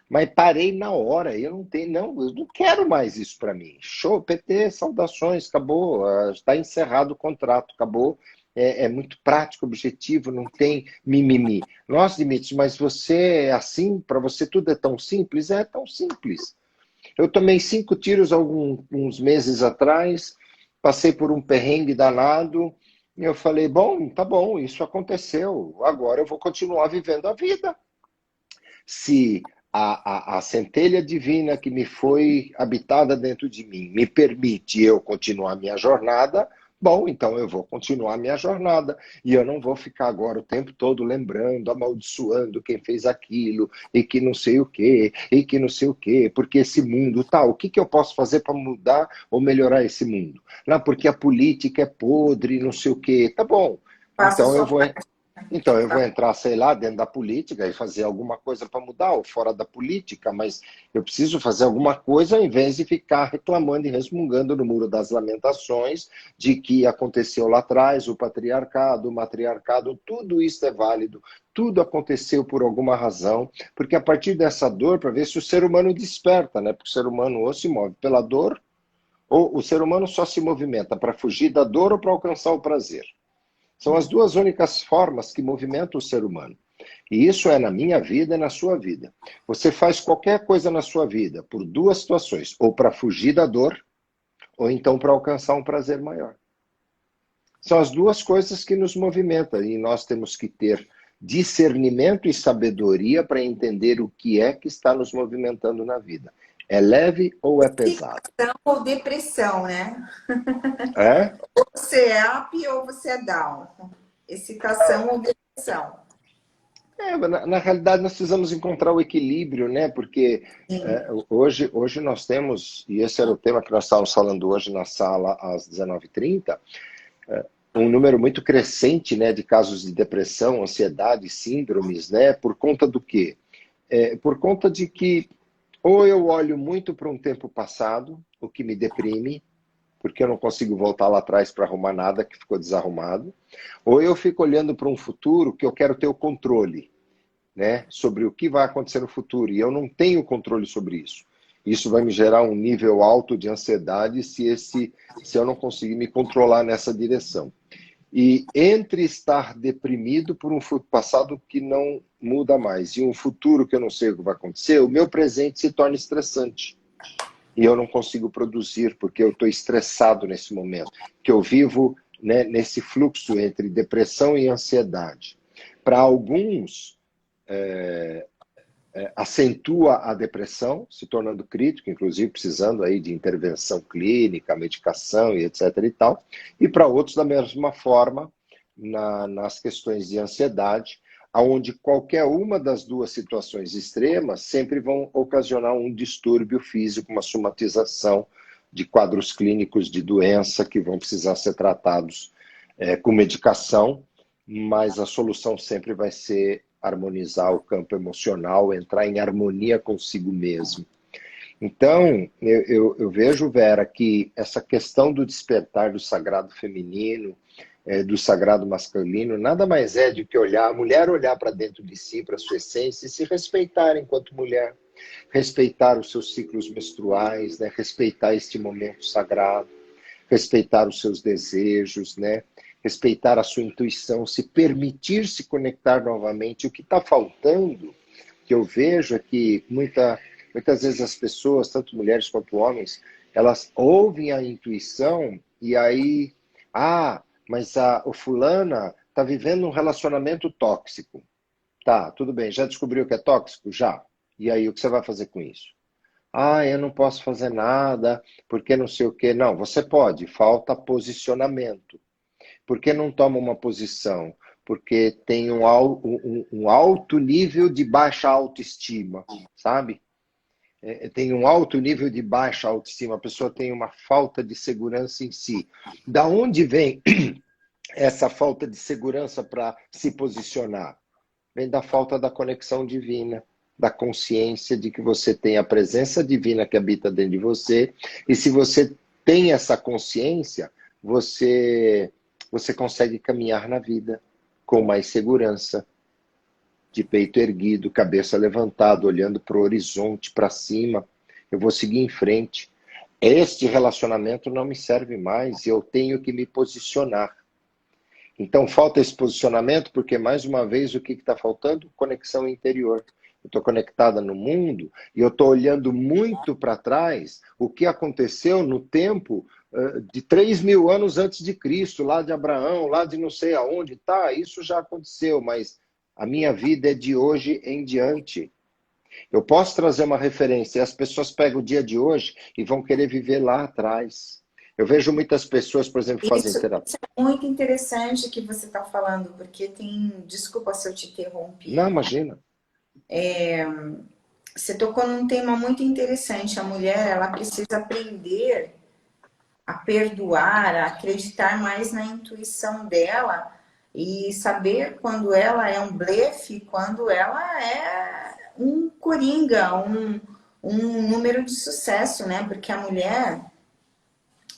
Mas parei na hora, eu não tenho, não, eu não quero mais isso para mim. Show, PT, saudações, acabou, está encerrado o contrato, acabou. É muito prático, objetivo, não tem mimimi. Nossa, Dimitri, mas você é assim? Para você tudo é tão simples? É tão simples. Eu tomei 5 tiros alguns meses atrás, passei por um perrengue danado, e eu falei, bom, tá bom, isso aconteceu, agora eu vou continuar vivendo a vida. Se a centelha divina que me foi habitada dentro de mim me permite eu continuar minha jornada, bom, então eu vou continuar minha jornada. E eu não vou ficar agora o tempo todo lembrando, amaldiçoando quem fez aquilo, e que não sei o quê, e que não sei o quê, porque esse mundo tal, o que eu posso fazer para mudar ou melhorar esse mundo? Não, porque a política é podre, não sei o quê. Tá bom, Faça a então eu sua vou parte. então, eu vou entrar, sei lá, dentro da política e fazer alguma coisa para mudar, ou fora da política, mas eu preciso fazer alguma coisa ao invés de ficar reclamando e resmungando no Muro das Lamentações de que aconteceu lá atrás, o matriarcado, tudo isso é válido, tudo aconteceu por alguma razão, porque a partir dessa dor, para ver se o ser humano desperta, né? Porque o ser humano ou se move pela dor, ou o ser humano só se movimenta para fugir da dor ou para alcançar o prazer. São as duas únicas formas que movimentam o ser humano. E isso é na minha vida e na sua vida. Você faz qualquer coisa na sua vida por duas situações, ou para fugir da dor, ou então para alcançar um prazer maior. São as duas coisas que nos movimentam e nós temos que ter discernimento e sabedoria para entender o que é que está nos movimentando na vida. É leve ou é pesado? Excitação ou depressão, né? É? Você é up ou você é down? Excitação ou depressão? Na realidade, nós precisamos encontrar o equilíbrio, né? Porque Sim. hoje nós temos, e esse era o tema que nós estávamos falando hoje na sala às 19h30, um número muito crescente, né, de casos de depressão, ansiedade, síndromes, né, por conta do quê? Por conta de que ou eu olho muito para um tempo passado, o que me deprime, porque eu não consigo voltar lá atrás para arrumar nada que ficou desarrumado, ou eu fico olhando para um futuro que eu quero ter o controle, né, sobre o que vai acontecer no futuro, e eu não tenho controle sobre isso. Isso vai me gerar um nível alto de ansiedade se eu não conseguir me controlar nessa direção. E entre estar deprimido por um passado que não muda mais e um futuro que eu não sei o que vai acontecer, o meu presente se torna estressante. E eu não consigo produzir porque eu estou estressado nesse momento. Que eu vivo, né, nesse fluxo entre depressão e ansiedade. Para alguns, acentua a depressão, se tornando crítico, inclusive precisando aí de intervenção clínica, medicação e etc. e tal. E para outros, da mesma forma, nas questões de ansiedade, onde qualquer uma das duas situações extremas sempre vão ocasionar um distúrbio físico, uma somatização de quadros clínicos de doença que vão precisar ser tratados com medicação, mas a solução sempre vai ser harmonizar o campo emocional, entrar em harmonia consigo mesmo. Então, eu vejo, Vera, que essa questão do despertar do sagrado feminino, do sagrado masculino, nada mais é do que olhar, a mulher olhar para dentro de si, para a sua essência, e se respeitar enquanto mulher, respeitar os seus ciclos menstruais, né? Respeitar este momento sagrado, respeitar os seus desejos, né? Respeitar a sua intuição, se permitir se conectar novamente. O que está faltando, que eu vejo, é que muitas vezes as pessoas, tanto mulheres quanto homens, elas ouvem a intuição e aí, mas o fulana está vivendo um relacionamento tóxico. Tá, tudo bem, já descobriu que é tóxico? Já. E aí, o que você vai fazer com isso? Eu não posso fazer nada, porque não sei o quê. Não, você pode, falta posicionamento. Por que não toma uma posição? Porque tem um alto nível de baixa autoestima, sabe? Tem um alto nível de baixa autoestima, a pessoa tem uma falta de segurança em si. Da onde vem essa falta de segurança para se posicionar? Vem da falta da conexão divina, da consciência de que você tem a presença divina que habita dentro de você, e se você tem essa consciência, você consegue caminhar na vida com mais segurança, de peito erguido, cabeça levantada, olhando para o horizonte, para cima. Eu vou seguir em frente. Este relacionamento não me serve mais, eu tenho que me posicionar. Então falta esse posicionamento, porque mais uma vez o que está faltando? Conexão interior. Eu estou conectada no mundo e eu estou olhando muito para trás o que aconteceu no tempo de 3.000 anos antes de Cristo, lá de Abraão, lá de não sei aonde, tá, isso já aconteceu, mas a minha vida é de hoje em diante. Eu posso trazer uma referência, e as pessoas pegam o dia de hoje e vão querer viver lá atrás. Eu vejo muitas pessoas, por exemplo, fazem terapia. Isso é muito interessante que você está falando, porque tem... Desculpa se eu te interrompi. Não, imagina. Você tocou num tema muito interessante. A mulher, ela precisa aprender a perdoar, a acreditar mais na intuição dela e saber quando ela é um blefe, quando ela é um coringa, um número de sucesso, né? Porque a mulher,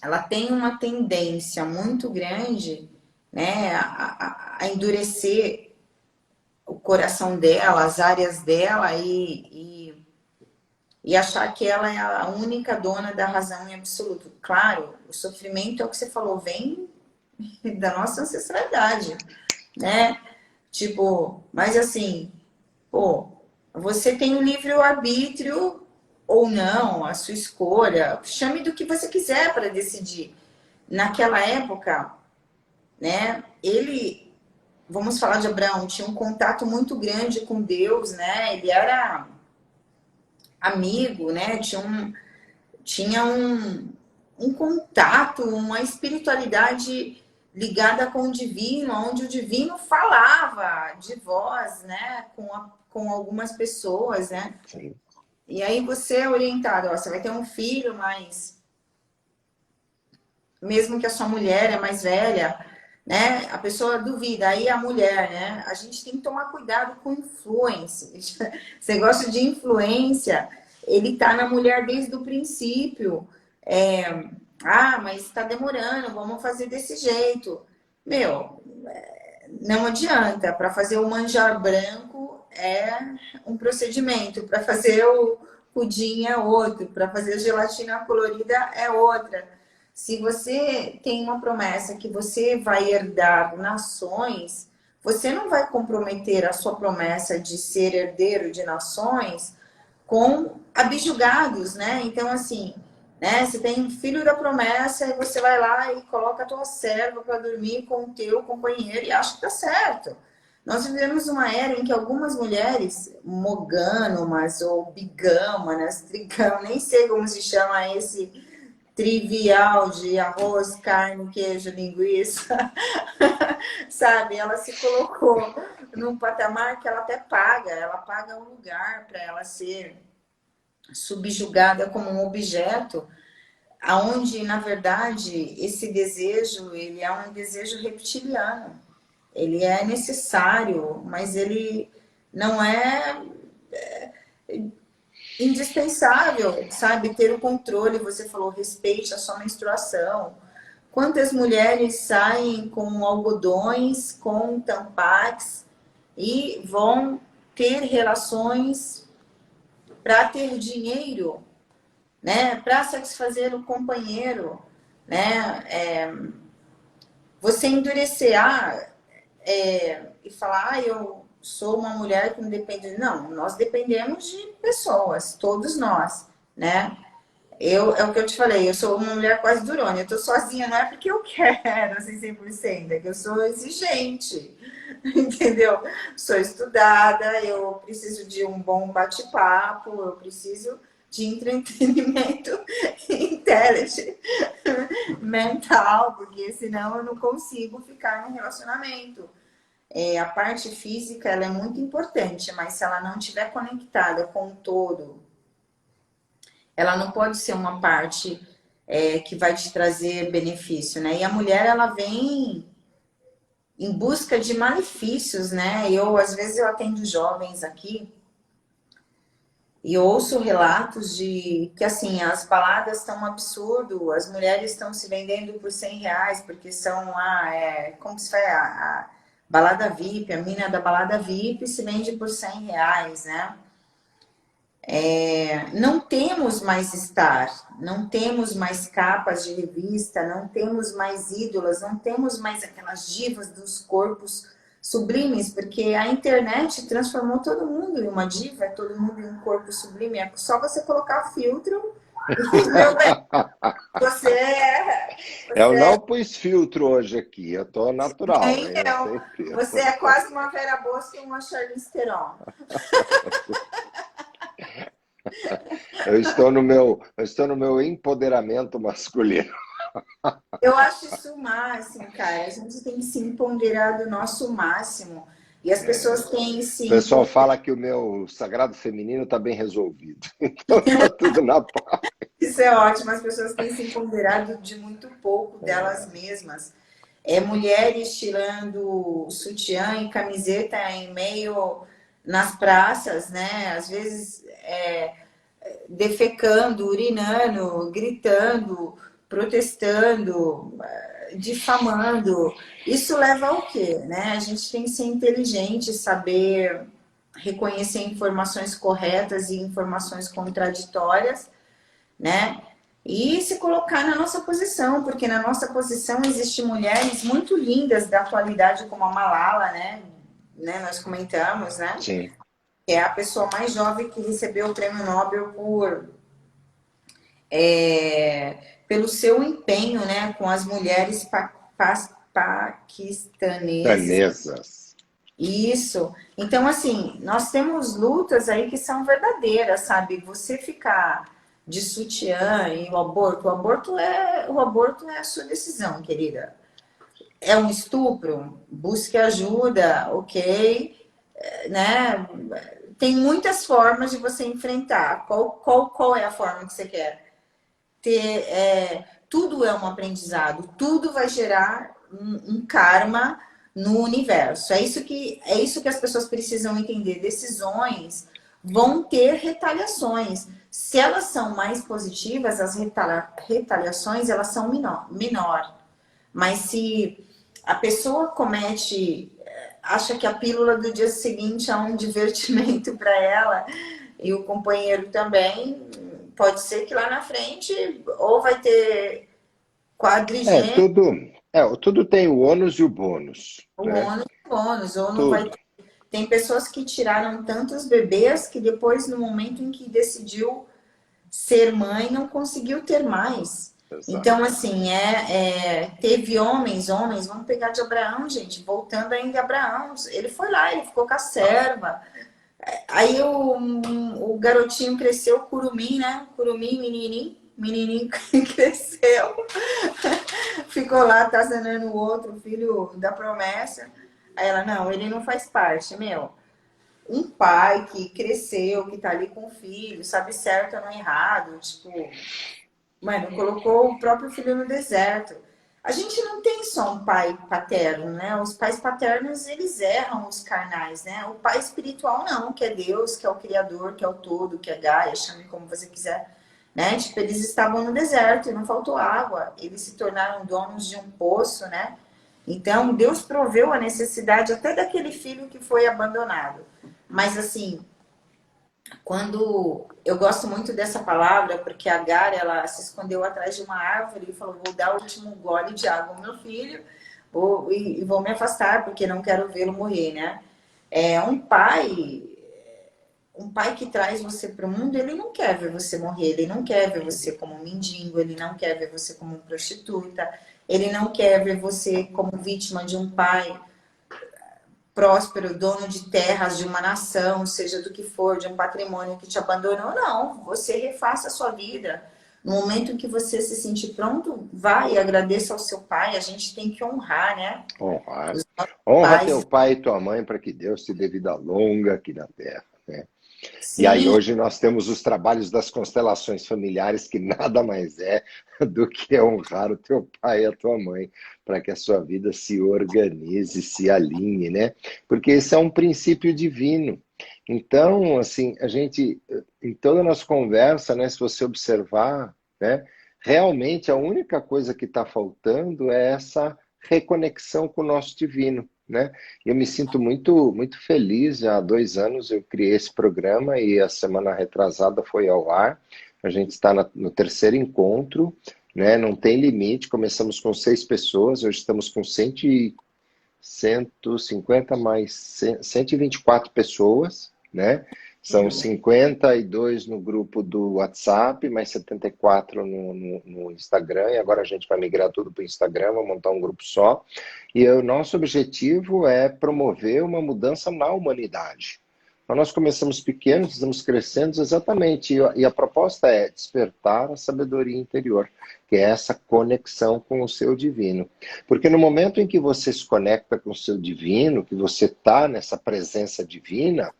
ela tem uma tendência muito grande, né, a endurecer o coração dela, as áreas dela e achar que ela é a única dona da razão em absoluto. Claro, o sofrimento é o que você falou, vem da nossa ancestralidade, né? Tipo, mas assim, pô, você tem o livre-arbítrio ou não, a sua escolha, chame do que você quiser para decidir. Naquela época, né, ele, vamos falar de Abraão, tinha um contato muito grande com Deus, né? Ele era amigo, né? Tinha um contato, uma espiritualidade ligada com o divino, onde o divino falava de voz, né? Com algumas pessoas, né? Sim. E aí você é orientado, ó, você vai ter um filho, mas mesmo que a sua mulher é mais velha, né? A pessoa duvida, aí a mulher, né? A gente tem que tomar cuidado com influência. Você gosta de influência, ele tá na mulher desde o princípio. Mas está demorando, vamos fazer desse jeito. Meu, não adianta. Para fazer o manjar branco é um procedimento, para fazer o pudim é outro, para fazer a gelatina colorida é outra. Se você tem uma promessa que você vai herdar nações, você não vai comprometer a sua promessa de ser herdeiro de nações com abjugados, né? Então, assim, né? Você tem um filho da promessa e você vai lá e coloca a tua serva para dormir com o teu companheiro e acha que tá certo. Nós vivemos uma era em que algumas mulheres mogânomas ou bigâmanas, trigâmanas, nem sei como se chama esse trivial de arroz, carne, queijo, linguiça, sabe? Ela se colocou num patamar que ela paga um lugar para ela ser subjugada como um objeto, aonde na verdade esse desejo ele é um desejo reptiliano, ele é necessário, mas ele não é indispensável, sabe? Ter o controle, você falou, respeite a sua menstruação. Quantas mulheres saem com algodões, com tampax e vão ter relações para ter dinheiro, né? Para satisfazer o companheiro, né? Você endurecer e falar, eu sou uma mulher que não depende. Não, nós dependemos de pessoas, todos nós, né? É o que eu te falei, eu sou uma mulher quase durona. Eu tô sozinha, não é porque eu quero, assim, 100%, é que eu sou exigente, entendeu? Sou estudada, eu preciso de um bom bate-papo, eu preciso de entretenimento intelligent, mental, porque senão eu não consigo ficar num relacionamento. A parte física, ela é muito importante, mas se ela não estiver conectada com o todo, ela não pode ser uma parte que vai te trazer benefício, né? E a mulher, ela vem em busca de malefícios, né? Às vezes, eu atendo jovens aqui e ouço relatos de que, assim, as baladas estão um absurdo, as mulheres estão se vendendo por R$ 100, porque são, como se faz, a balada VIP, a mina da balada VIP se vende por R$ 100, né? Não temos mais star, não temos mais capas de revista, não temos mais ídolas, não temos mais aquelas divas dos corpos sublimes, porque a internet transformou todo mundo em uma diva, todo mundo em um corpo sublime. É só você colocar filtro e, meu bem, você é. Eu não pus filtro hoje aqui, eu tô natural, Nem hein? Eu eu. sem Você filtro. é quase uma Vera Bosca e uma Charlize Theron. Eu estou no meu empoderamento masculino. Eu acho isso o máximo, cara. A gente tem que se empoderar do nosso máximo. E as pessoas têm O se pessoal fala que o meu sagrado feminino está bem resolvido. Então tá tudo na paz. Isso é ótimo, as pessoas têm se empoderado de muito pouco delas mesmas. Mulheres tirando sutiã e camiseta em meio nas praças, né? Às vezes defecando, urinando, gritando, protestando, difamando. Isso leva ao quê, né? A gente tem que ser inteligente, saber reconhecer informações corretas e informações contraditórias, né? E se colocar na nossa posição, porque na nossa posição existem mulheres muito lindas da atualidade, como a Malala, né? Nós comentamos, né? Sim. Que é a pessoa mais jovem que recebeu o prêmio Nobel pelo seu empenho, né? Com as mulheres paquistaneses. Danesas. Isso. Então, assim, nós temos lutas aí que são verdadeiras, sabe? Você ficar de sutiã e o aborto é a sua decisão, querida. É um estupro? Busque ajuda, ok? Né? Tem muitas formas de você enfrentar. Qual é a forma que você quer? Tudo é um aprendizado, tudo vai gerar um karma no universo. É isso que as pessoas precisam entender. Decisões vão ter retaliações. Se elas são mais positivas, as retaliações elas são menor. Mas se a pessoa comete, acha que a pílula do dia seguinte é um divertimento para ela e o companheiro também, pode ser que lá na frente ou vai ter É, quadrigêmeo, tudo tem o ônus e o bônus, o né? ônus e o bônus, ou não vai Tudo. ter. Tem pessoas que tiraram tantos bebês que depois, no momento em que decidiu ser mãe, não conseguiu ter mais. Exato. Então, assim, teve homens, vamos pegar de Abraão, gente, voltando ainda a Abraão, ele foi lá, ele ficou com a serva. Aí o garotinho cresceu, curumim, né? Curumim, menininho cresceu, ficou lá atazanando o outro, filho da promessa. Aí ela, não, ele não faz parte, meu. Um pai que cresceu, que tá ali com o filho, sabe certo ou não errado, tipo, mano, colocou o próprio filho no deserto. A gente não tem só um pai paterno, né? Os pais paternos, eles erram os carnais, né? O pai espiritual não, que é Deus, que é o Criador, que é o todo, que é Gaia, chame como você quiser, né? Tipo, eles estavam no deserto e não faltou água. Eles se tornaram donos de um poço, né? Então, Deus proveu a necessidade até daquele filho que foi abandonado. Mas, assim, quando eu gosto muito dessa palavra, porque a Agar, ela se escondeu atrás de uma árvore e falou: vou dar o último gole de água ao meu filho, e vou me afastar porque não quero vê-lo morrer, né? É um pai que traz você para o mundo, ele não quer ver você morrer, ele não quer ver você como um mendigo, ele não quer ver você como uma prostituta, ele não quer ver você como vítima de um pai próspero, dono de terras, de uma nação, seja do que for, de um patrimônio que te abandonou, não. Você refaça a sua vida. No momento em que você se sentir pronto, vá e agradeça ao seu pai. A gente tem que honrar, né? Honrar. Os Honra teu pais. pai e tua mãe para que Deus te dê vida longa aqui na terra, né? E aí Sim, hoje nós temos os trabalhos das constelações familiares, que nada mais é do que honrar o teu pai e a tua mãe, para que a sua vida se organize, se alinhe, né? Porque esse é um princípio divino. Então, assim, a gente, em toda a nossa conversa, né, se você observar, né, realmente a única coisa que está faltando é essa reconexão com o nosso divino, né? Eu me sinto muito feliz. Já há 2 anos eu criei esse programa e a semana retrasada foi ao ar. A gente está no terceiro encontro, né? Não tem limite. Começamos com 6 pessoas, hoje estamos com 150 mais 124 pessoas, né? São 52 no grupo do WhatsApp, mais 74 no Instagram, e agora a gente vai migrar tudo para o Instagram, vamos montar um grupo só. E o nosso objetivo é promover uma mudança na humanidade. Então, nós começamos pequenos, estamos crescendo exatamente, e a proposta é despertar a sabedoria interior, que é essa conexão com o seu divino. Porque no momento em que você se conecta com o seu divino, que você está nessa presença divina,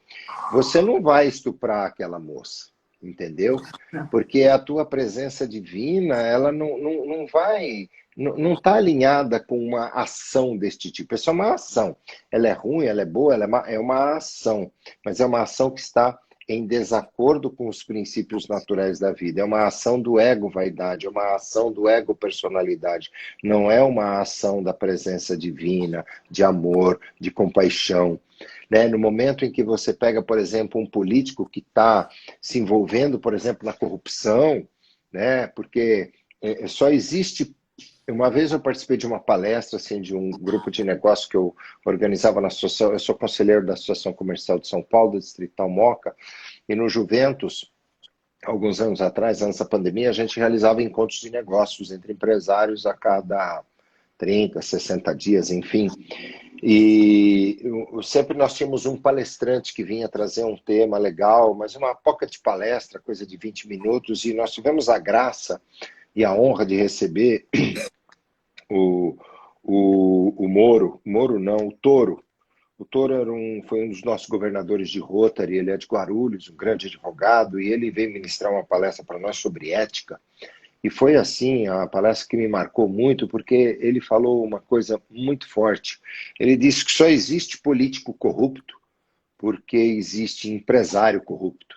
você não vai estuprar aquela moça, entendeu? Porque a tua presença divina, ela não vai, não está alinhada com uma ação deste tipo. Isso é uma ação. Ela é ruim, ela é boa, é uma ação. Mas é uma ação que está em desacordo com os princípios naturais da vida. É uma ação do ego-vaidade, é uma ação do ego-personalidade. Não é uma ação da presença divina, de amor, de compaixão. Né? No momento em que você pega, por exemplo, um político que está se envolvendo, por exemplo, na corrupção, né? Porque só existe. Uma vez eu participei de uma palestra assim, de um grupo de negócio que eu organizava na associação. Eu sou conselheiro da Associação Comercial de São Paulo, do Distrital Moca, e no Juventus, alguns anos atrás, antes da pandemia, a gente realizava encontros de negócios entre empresários a cada 30, 60 dias, enfim. E sempre nós tínhamos um palestrante que vinha trazer um tema legal, mas uma pocket palestra, coisa de 20 minutos, e nós tivemos a graça e a honra de receber o, o Moro não, o Toro. O Toro foi um dos nossos governadores de Rotary, ele é de Guarulhos, um grande advogado, e ele veio ministrar uma palestra para nós sobre ética. E foi assim, a palestra que me marcou muito, porque ele falou uma coisa muito forte. Ele disse que só existe político corrupto porque existe empresário corrupto.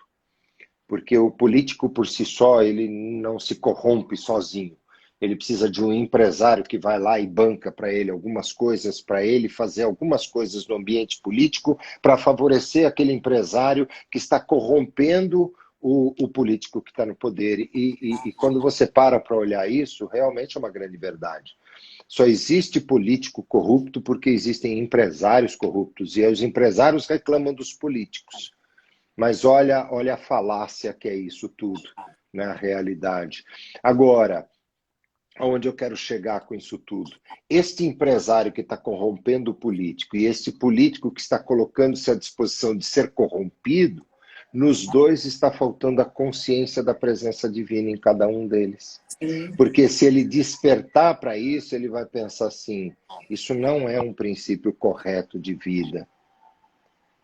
Porque o político por si só, ele não se corrompe sozinho. Ele precisa de um empresário que vai lá e banca para ele algumas coisas, para ele fazer algumas coisas no ambiente político, para favorecer aquele empresário que está corrompendo o político que está no poder. E quando você para olhar isso, realmente é uma grande verdade. Só existe político corrupto porque existem empresários corruptos, e os empresários reclamam dos políticos. Mas olha a falácia que é isso tudo, na realidade. Agora, aonde eu quero chegar com isso tudo? Este empresário que está corrompendo o político e este político que está colocando-se à disposição de ser corrompido, nos dois está faltando a consciência da presença divina em cada um deles. Sim. Porque se ele despertar para isso, ele vai pensar assim: isso não é um princípio correto de vida.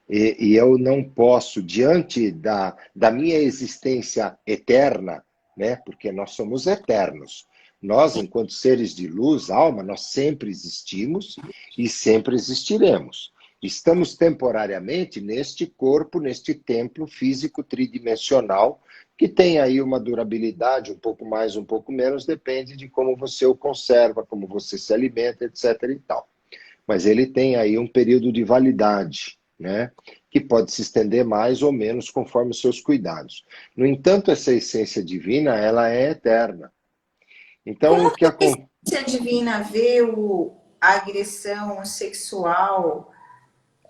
E eu não posso, diante da minha existência eterna, né? Porque nós somos eternos. Nós, enquanto seres de luz, alma, nós sempre existimos e sempre existiremos. Estamos temporariamente neste corpo, neste templo físico tridimensional, que tem aí uma durabilidade, um pouco mais, um pouco menos, depende de como você o conserva, como você se alimenta, etc. e tal. Mas ele tem aí um período de validade, né? Que pode se estender mais ou menos conforme os seus cuidados. No entanto, essa essência divina, ela é eterna. Então, Como o que que a acontece? essência divina vê a agressão sexual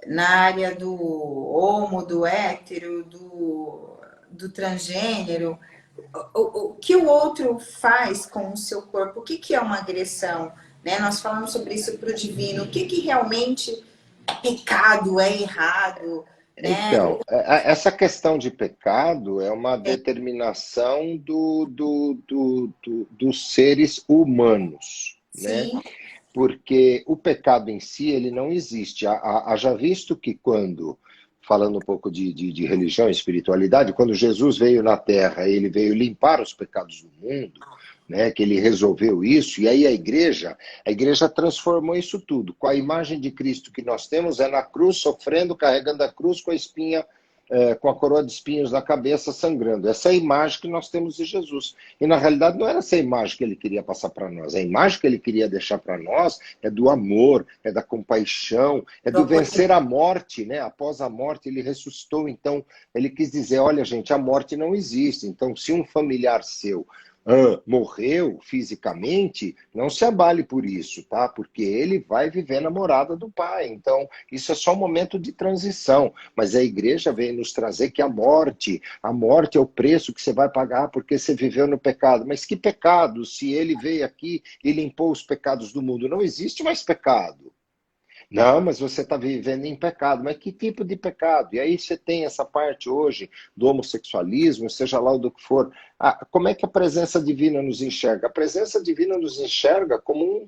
na área do homo, do hétero, do transgênero? O que o outro faz com o seu corpo? O que, que é uma agressão? Né? Nós falamos sobre isso para o divino. O que, que realmente é pecado, é errado? Né? Então, essa questão de pecado é uma determinação dos seres humanos, né? Sim, Porque o pecado em si, ele não existe. Haja visto que quando, falando um pouco de religião e espiritualidade, quando Jesus veio na Terra, ele veio limpar os pecados do mundo, né, que ele resolveu isso, e aí a igreja transformou isso tudo. Com a imagem de Cristo que nós temos, é na cruz, sofrendo, carregando a cruz com a espinha, com a coroa de espinhos na cabeça, sangrando. Essa é a imagem que nós temos de Jesus. E na realidade não era essa imagem que ele queria passar para nós. A imagem que ele queria deixar para nós é do amor, é da compaixão, é do vencer a morte, né? Após a morte ele ressuscitou, então ele quis dizer, olha gente, a morte não existe. Então se um familiar seu morreu fisicamente, não se abale por isso, tá? Porque ele vai viver na morada do Pai. Então, isso é só um momento de transição. Mas a igreja vem nos trazer que a morte é o preço que você vai pagar porque você viveu no pecado. Mas que pecado? Se ele veio aqui e limpou os pecados do mundo, não existe mais pecado. Não, mas você está vivendo em pecado. Mas que tipo de pecado? E aí você tem essa parte hoje do homossexualismo, seja lá o do que for. Como é que a presença divina nos enxerga? A presença divina nos enxerga como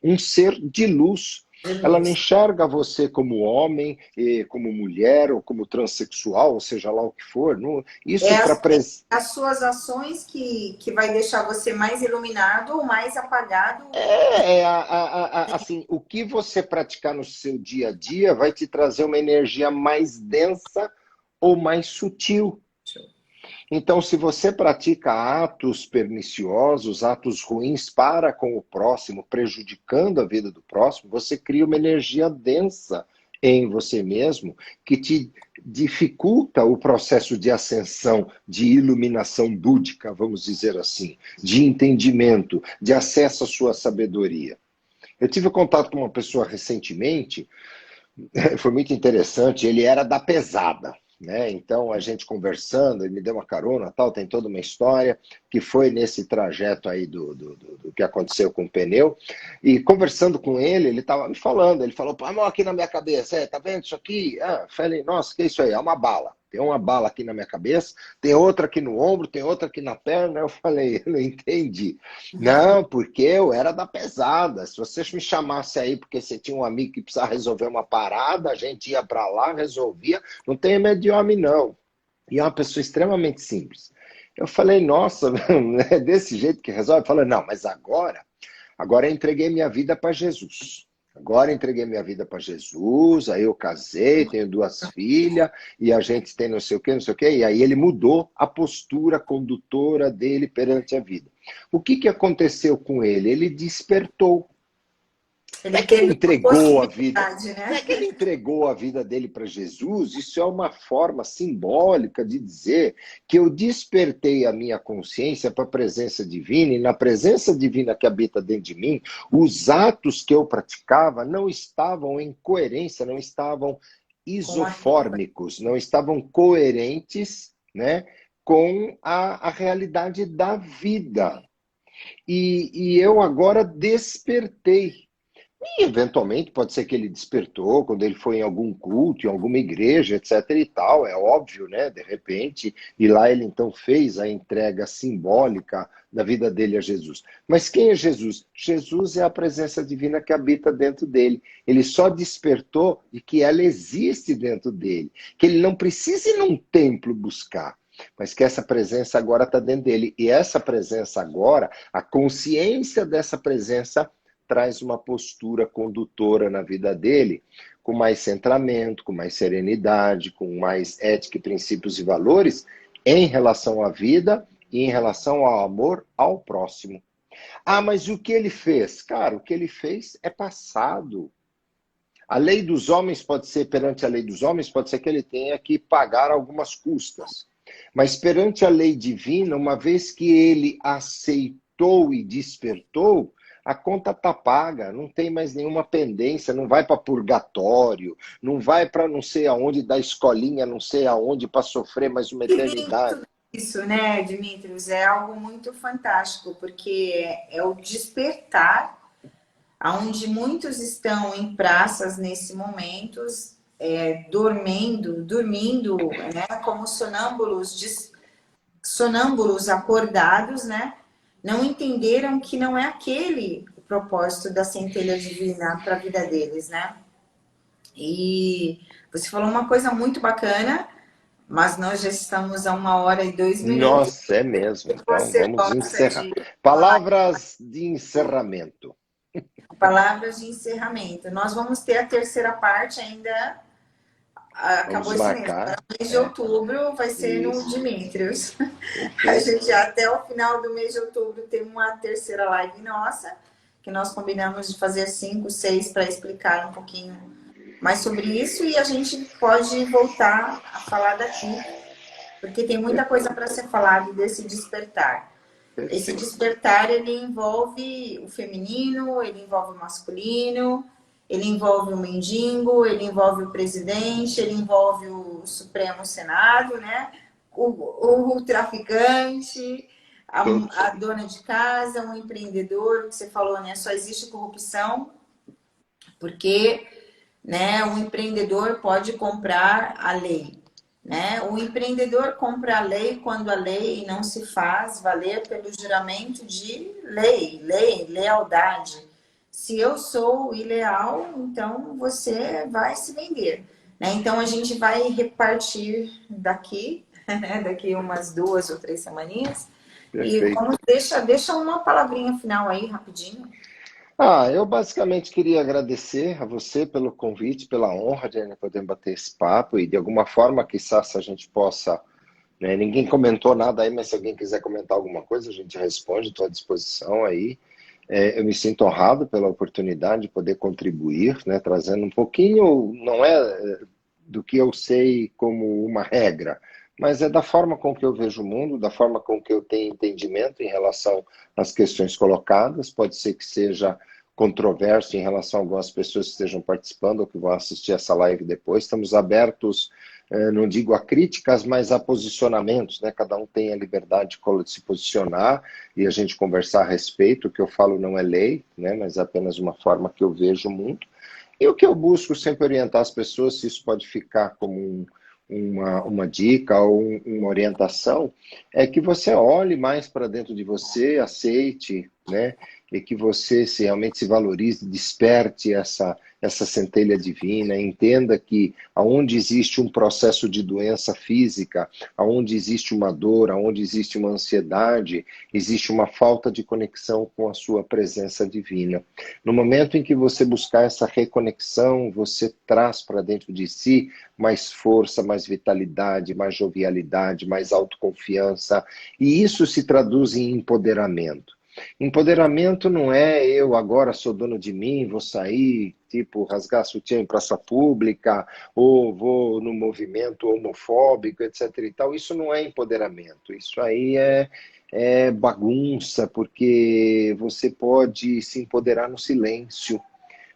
um ser de luz. Ela não Jesus. enxerga você como homem, como mulher, ou como transexual, ou seja lá o que for. É Isso para as suas ações que vai deixar você mais iluminado ou mais apagado. assim, o que você praticar no seu dia a dia vai te trazer uma energia mais densa ou mais sutil. Então, se você pratica atos perniciosos, atos ruins para com o próximo, prejudicando a vida do próximo, você cria uma energia densa em você mesmo que te dificulta o processo de ascensão, de iluminação búdica, vamos dizer assim, de entendimento, de acesso à sua sabedoria. Eu tive contato com uma pessoa recentemente, foi muito interessante, ele era da pesada. Né? Então, a gente conversando, ele me deu uma carona, tal, tem toda uma história que foi nesse trajeto aí do que aconteceu com o pneu. E conversando com ele estava me falando, ele falou, a mão aqui na minha cabeça, tá vendo isso aqui? Falei, nossa, que é isso aí? É uma bala. Tem uma bala aqui na minha cabeça, tem outra aqui no ombro, tem outra aqui na perna. Eu falei, eu não entendi. Não, porque eu era da pesada. Se você me chamasse aí porque você tinha um amigo que precisava resolver uma parada, a gente ia para lá, resolvia. Não tem medo de homem, não. E é uma pessoa extremamente simples. Eu falei, nossa, é desse jeito que resolve? Falei, não, mas agora eu entreguei minha vida para Jesus. Agora eu entreguei minha vida para Jesus, aí eu casei, tenho 2 filhas, e a gente tem não sei o quê, não sei o quê, e aí ele mudou a postura condutora dele perante a vida. O que aconteceu com ele? Ele despertou. Não é Ele que ele teve uma entregou a vida, possibilidade, não né? é que ele entregou a vida dele para Jesus, isso é uma forma simbólica de dizer que eu despertei a minha consciência para a presença divina, e na presença divina que habita dentro de mim, os atos que eu praticava não estavam em coerência, não estavam Com a... isofórmicos, não estavam coerentes, né, com a realidade da vida. E eu agora despertei. E, eventualmente, pode ser que ele despertou quando ele foi em algum culto, em alguma igreja, etc e tal, é óbvio, né? De repente, e lá ele então fez a entrega simbólica da vida dele a Jesus. Mas quem é Jesus? Jesus é a presença divina que habita dentro dele. Ele só despertou de que ela existe dentro dele, que ele não precisa ir num templo buscar, mas que essa presença agora está dentro dele. E essa presença agora, a consciência dessa presença traz uma postura condutora na vida dele, com mais centramento, com mais serenidade, com mais ética, princípios e valores em relação à vida e em relação ao amor ao próximo. Ah, mas o que ele fez? Cara, o que ele fez é passado. A lei dos homens pode ser, perante a lei dos homens, pode ser que ele tenha que pagar algumas custas. Mas perante a lei divina, uma vez que ele aceitou e despertou, a conta está paga, não tem mais nenhuma pendência, não vai para purgatório, não vai para não sei aonde, da escolinha, não sei aonde, para sofrer mais uma eternidade. Isso, né, Dimitrios, é algo muito fantástico, porque é o despertar, onde muitos estão em praças nesse momento, dormindo, né, como sonâmbulos acordados, né, não entenderam que não é aquele o propósito da centelha divina para a vida deles, né? E você falou uma coisa muito bacana, mas nós já estamos a 1 hora e 2 minutos. Nossa, é mesmo. Então, Você vamos gosta encerrar. de falar Palavras de encerramento. palavras de encerramento. Nós vamos ter a terceira parte ainda. Vamos Acabou esse mês. Agora, marcar. no mês de outubro vai ser no Isso, Dimitrios. A perfeito. gente até o final do mês de outubro tem uma terceira live nossa, que nós combinamos de fazer 5, 6 para explicar um pouquinho mais sobre isso, e a gente pode voltar a falar daqui, porque tem muita coisa para ser falado desse despertar. Esse Perfeito. despertar, ele envolve o feminino, ele envolve o masculino, ele envolve o mendigo, ele envolve o presidente, ele envolve o Supremo Senado, né? O traficante, a Todos. dona de casa, o empreendedor, que você falou, né? Só existe corrupção porque, né, o empreendedor pode comprar a lei. Né? O empreendedor compra a lei quando a lei não se faz valer pelo juramento de lealdade. Se eu sou ileal, então você vai se vender. Né? Então a gente vai repartir daqui, né? Daqui umas 2 ou 3 semaninhas. E Perfeito. vamos, deixa uma palavrinha final aí, rapidinho. Eu basicamente queria agradecer a você pelo convite, pela honra de ainda poder bater esse papo e de alguma forma, quizás, se a gente possa, né, ninguém comentou nada aí, mas se alguém quiser comentar alguma coisa, a gente responde, estou à disposição aí. Eu me sinto honrado pela oportunidade de poder contribuir, né, trazendo um pouquinho, não é do que eu sei como uma regra, mas é da forma com que eu vejo o mundo, da forma com que eu tenho entendimento em relação às questões colocadas. Pode ser que seja controverso em relação a algumas pessoas que estejam participando ou que vão assistir essa live depois. Estamos abertos, não digo a críticas, mas a posicionamentos, né? Cada um tem a liberdade de se posicionar e a gente conversar a respeito. O que eu falo não é lei, né? Mas é apenas uma forma que eu vejo o mundo. E o que eu busco sempre orientar as pessoas, se isso pode ficar como uma dica ou uma orientação, é que você olhe mais para dentro de você, aceite, né? e que você realmente se valorize, desperte essa centelha divina, entenda que aonde existe um processo de doença física, aonde existe uma dor, aonde existe uma ansiedade, existe uma falta de conexão com a sua presença divina. No momento em que você buscar essa reconexão, você traz para dentro de si mais força, mais vitalidade, mais jovialidade, mais autoconfiança, e isso se traduz em empoderamento. Empoderamento não é eu agora sou dono de mim, vou sair, tipo, rasgar sutiã em praça pública, ou vou no movimento homofóbico, etc. e tal. Isso não é empoderamento. Isso aí é bagunça, porque você pode se empoderar no silêncio,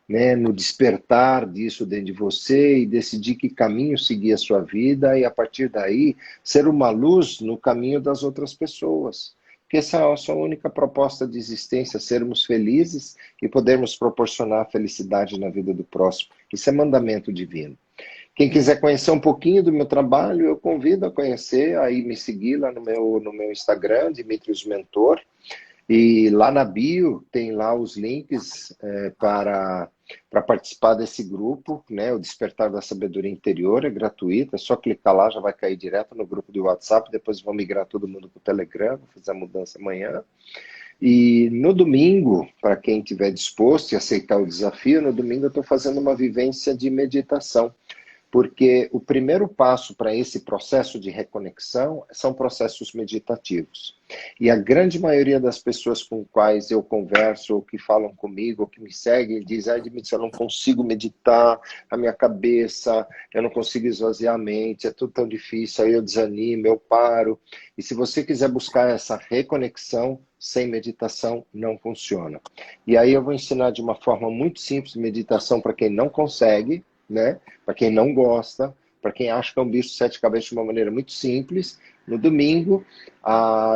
né, no despertar disso dentro de você e decidir que caminho seguir a sua vida e a partir daí ser uma luz no caminho das outras pessoas. Porque essa é a sua única proposta de existência, sermos felizes e podermos proporcionar felicidade na vida do próximo. Isso é mandamento divino. Quem quiser conhecer um pouquinho do meu trabalho, eu convido a conhecer, aí me seguir lá no meu Instagram, Dimitrios Mentor. E lá na bio tem lá os links para participar desse grupo, né? O Despertar da Sabedoria Interior é gratuito, é só clicar lá, já vai cair direto no grupo do WhatsApp, depois vão migrar todo mundo para o Telegram, vou fazer a mudança amanhã. E no domingo, para quem estiver disposto e aceitar o desafio, no domingo eu estou fazendo uma vivência de meditação. Porque o primeiro passo para esse processo de reconexão são processos meditativos. E a grande maioria das pessoas com quais eu converso, ou que falam comigo, ou que me seguem, diz: Dmitry, eu não consigo meditar a minha cabeça, eu não consigo esvaziar a mente, é tudo tão difícil, aí eu desanimo, eu paro. E se você quiser buscar essa reconexão, sem meditação não funciona. E aí eu vou ensinar de uma forma muito simples meditação para quem não consegue, né? Para quem não gosta, para quem acha que é um bicho de sete cabeças de uma maneira muito simples. No domingo,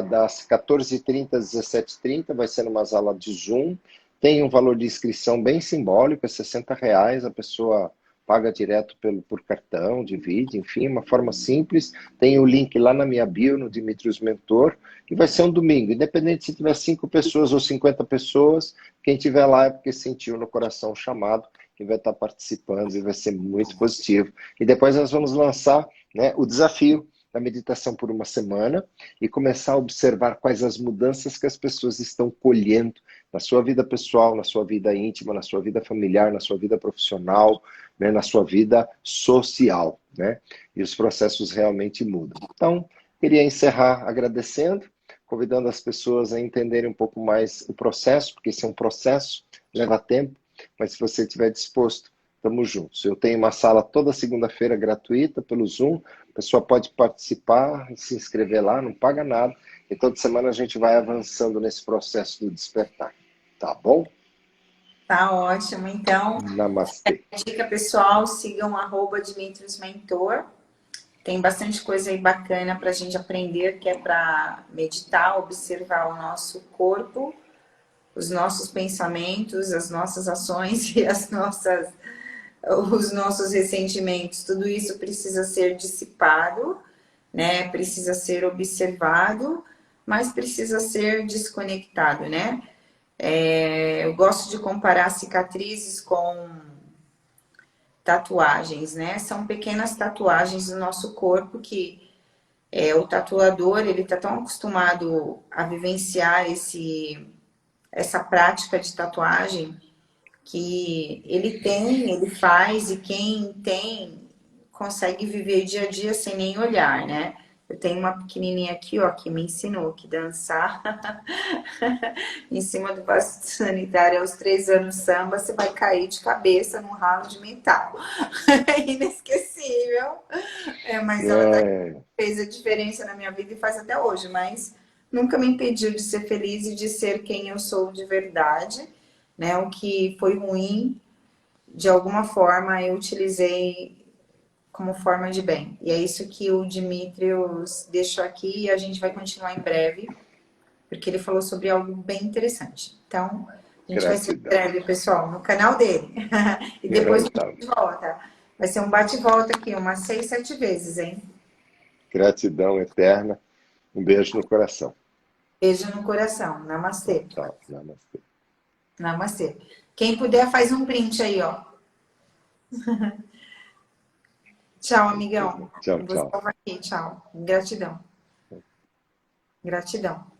das 14h30 às 17h30, vai ser numa sala de Zoom. Tem um valor de inscrição bem simbólico, é R$ 60. A pessoa paga direto por cartão, divide, enfim, uma forma simples. Tem o link lá na minha bio, no Dimitrios Mentor, e vai ser um domingo. Independente se tiver 5 pessoas ou 50 pessoas, quem tiver lá é porque sentiu no coração o chamado, que vai estar participando e vai ser muito positivo. E depois nós vamos lançar, né, o desafio da meditação por uma semana e começar a observar quais as mudanças que as pessoas estão colhendo na sua vida pessoal, na sua vida íntima, na sua vida familiar, na sua vida profissional, né, na sua vida social, né? E os processos realmente mudam. Então, queria encerrar agradecendo, convidando as pessoas a entenderem um pouco mais o processo, porque esse é um processo, leva tempo, mas se você estiver disposto, estamos juntos. Eu tenho uma sala toda segunda-feira gratuita pelo Zoom, a pessoa pode participar, se inscrever lá, não paga nada, e toda semana a gente vai avançando nesse processo do despertar. Tá bom? Tá ótimo. Então, Namastê. dica pessoal, sigam @Dimitrios Mentor. Tem bastante coisa aí bacana para a gente aprender, que é para meditar, observar o nosso corpo, os nossos pensamentos, as nossas ações e os nossos ressentimentos. Tudo isso precisa ser dissipado, né? Precisa ser observado, mas precisa ser desconectado, né? Eu gosto de comparar cicatrizes com tatuagens, né? São pequenas tatuagens do nosso corpo que o tatuador, ele tá tão acostumado a vivenciar essa prática de tatuagem que ele faz, e quem tem consegue viver dia a dia sem nem olhar, né? Eu tenho uma pequenininha aqui, ó, que me ensinou que dançar em cima do vaso sanitário aos 3 anos samba, você vai cair de cabeça num ralo de metal. É inesquecível. Mas ela fez a diferença na minha vida e faz até hoje, mas nunca me impediu de ser feliz e de ser quem eu sou de verdade, né? O que foi ruim, de alguma forma, eu utilizei como forma de bem. E é isso que o Dimitrios deixou aqui e a gente vai continuar em breve, porque ele falou sobre algo bem interessante. Então, a gente vai se ver em Gratidão. breve, pessoal, no canal dele. E depois a gente volta. Vai ser um bate-volta aqui, umas 6, 7 vezes, hein? Gratidão eterna. Um beijo no coração. Beijo no coração. Tchau, Namastê. tchau. Namastê. Namastê. Quem puder, faz um print aí, ó. Tchau, amigão. Tchau, Vou tchau. salvar aqui. Tchau. Gratidão. Gratidão.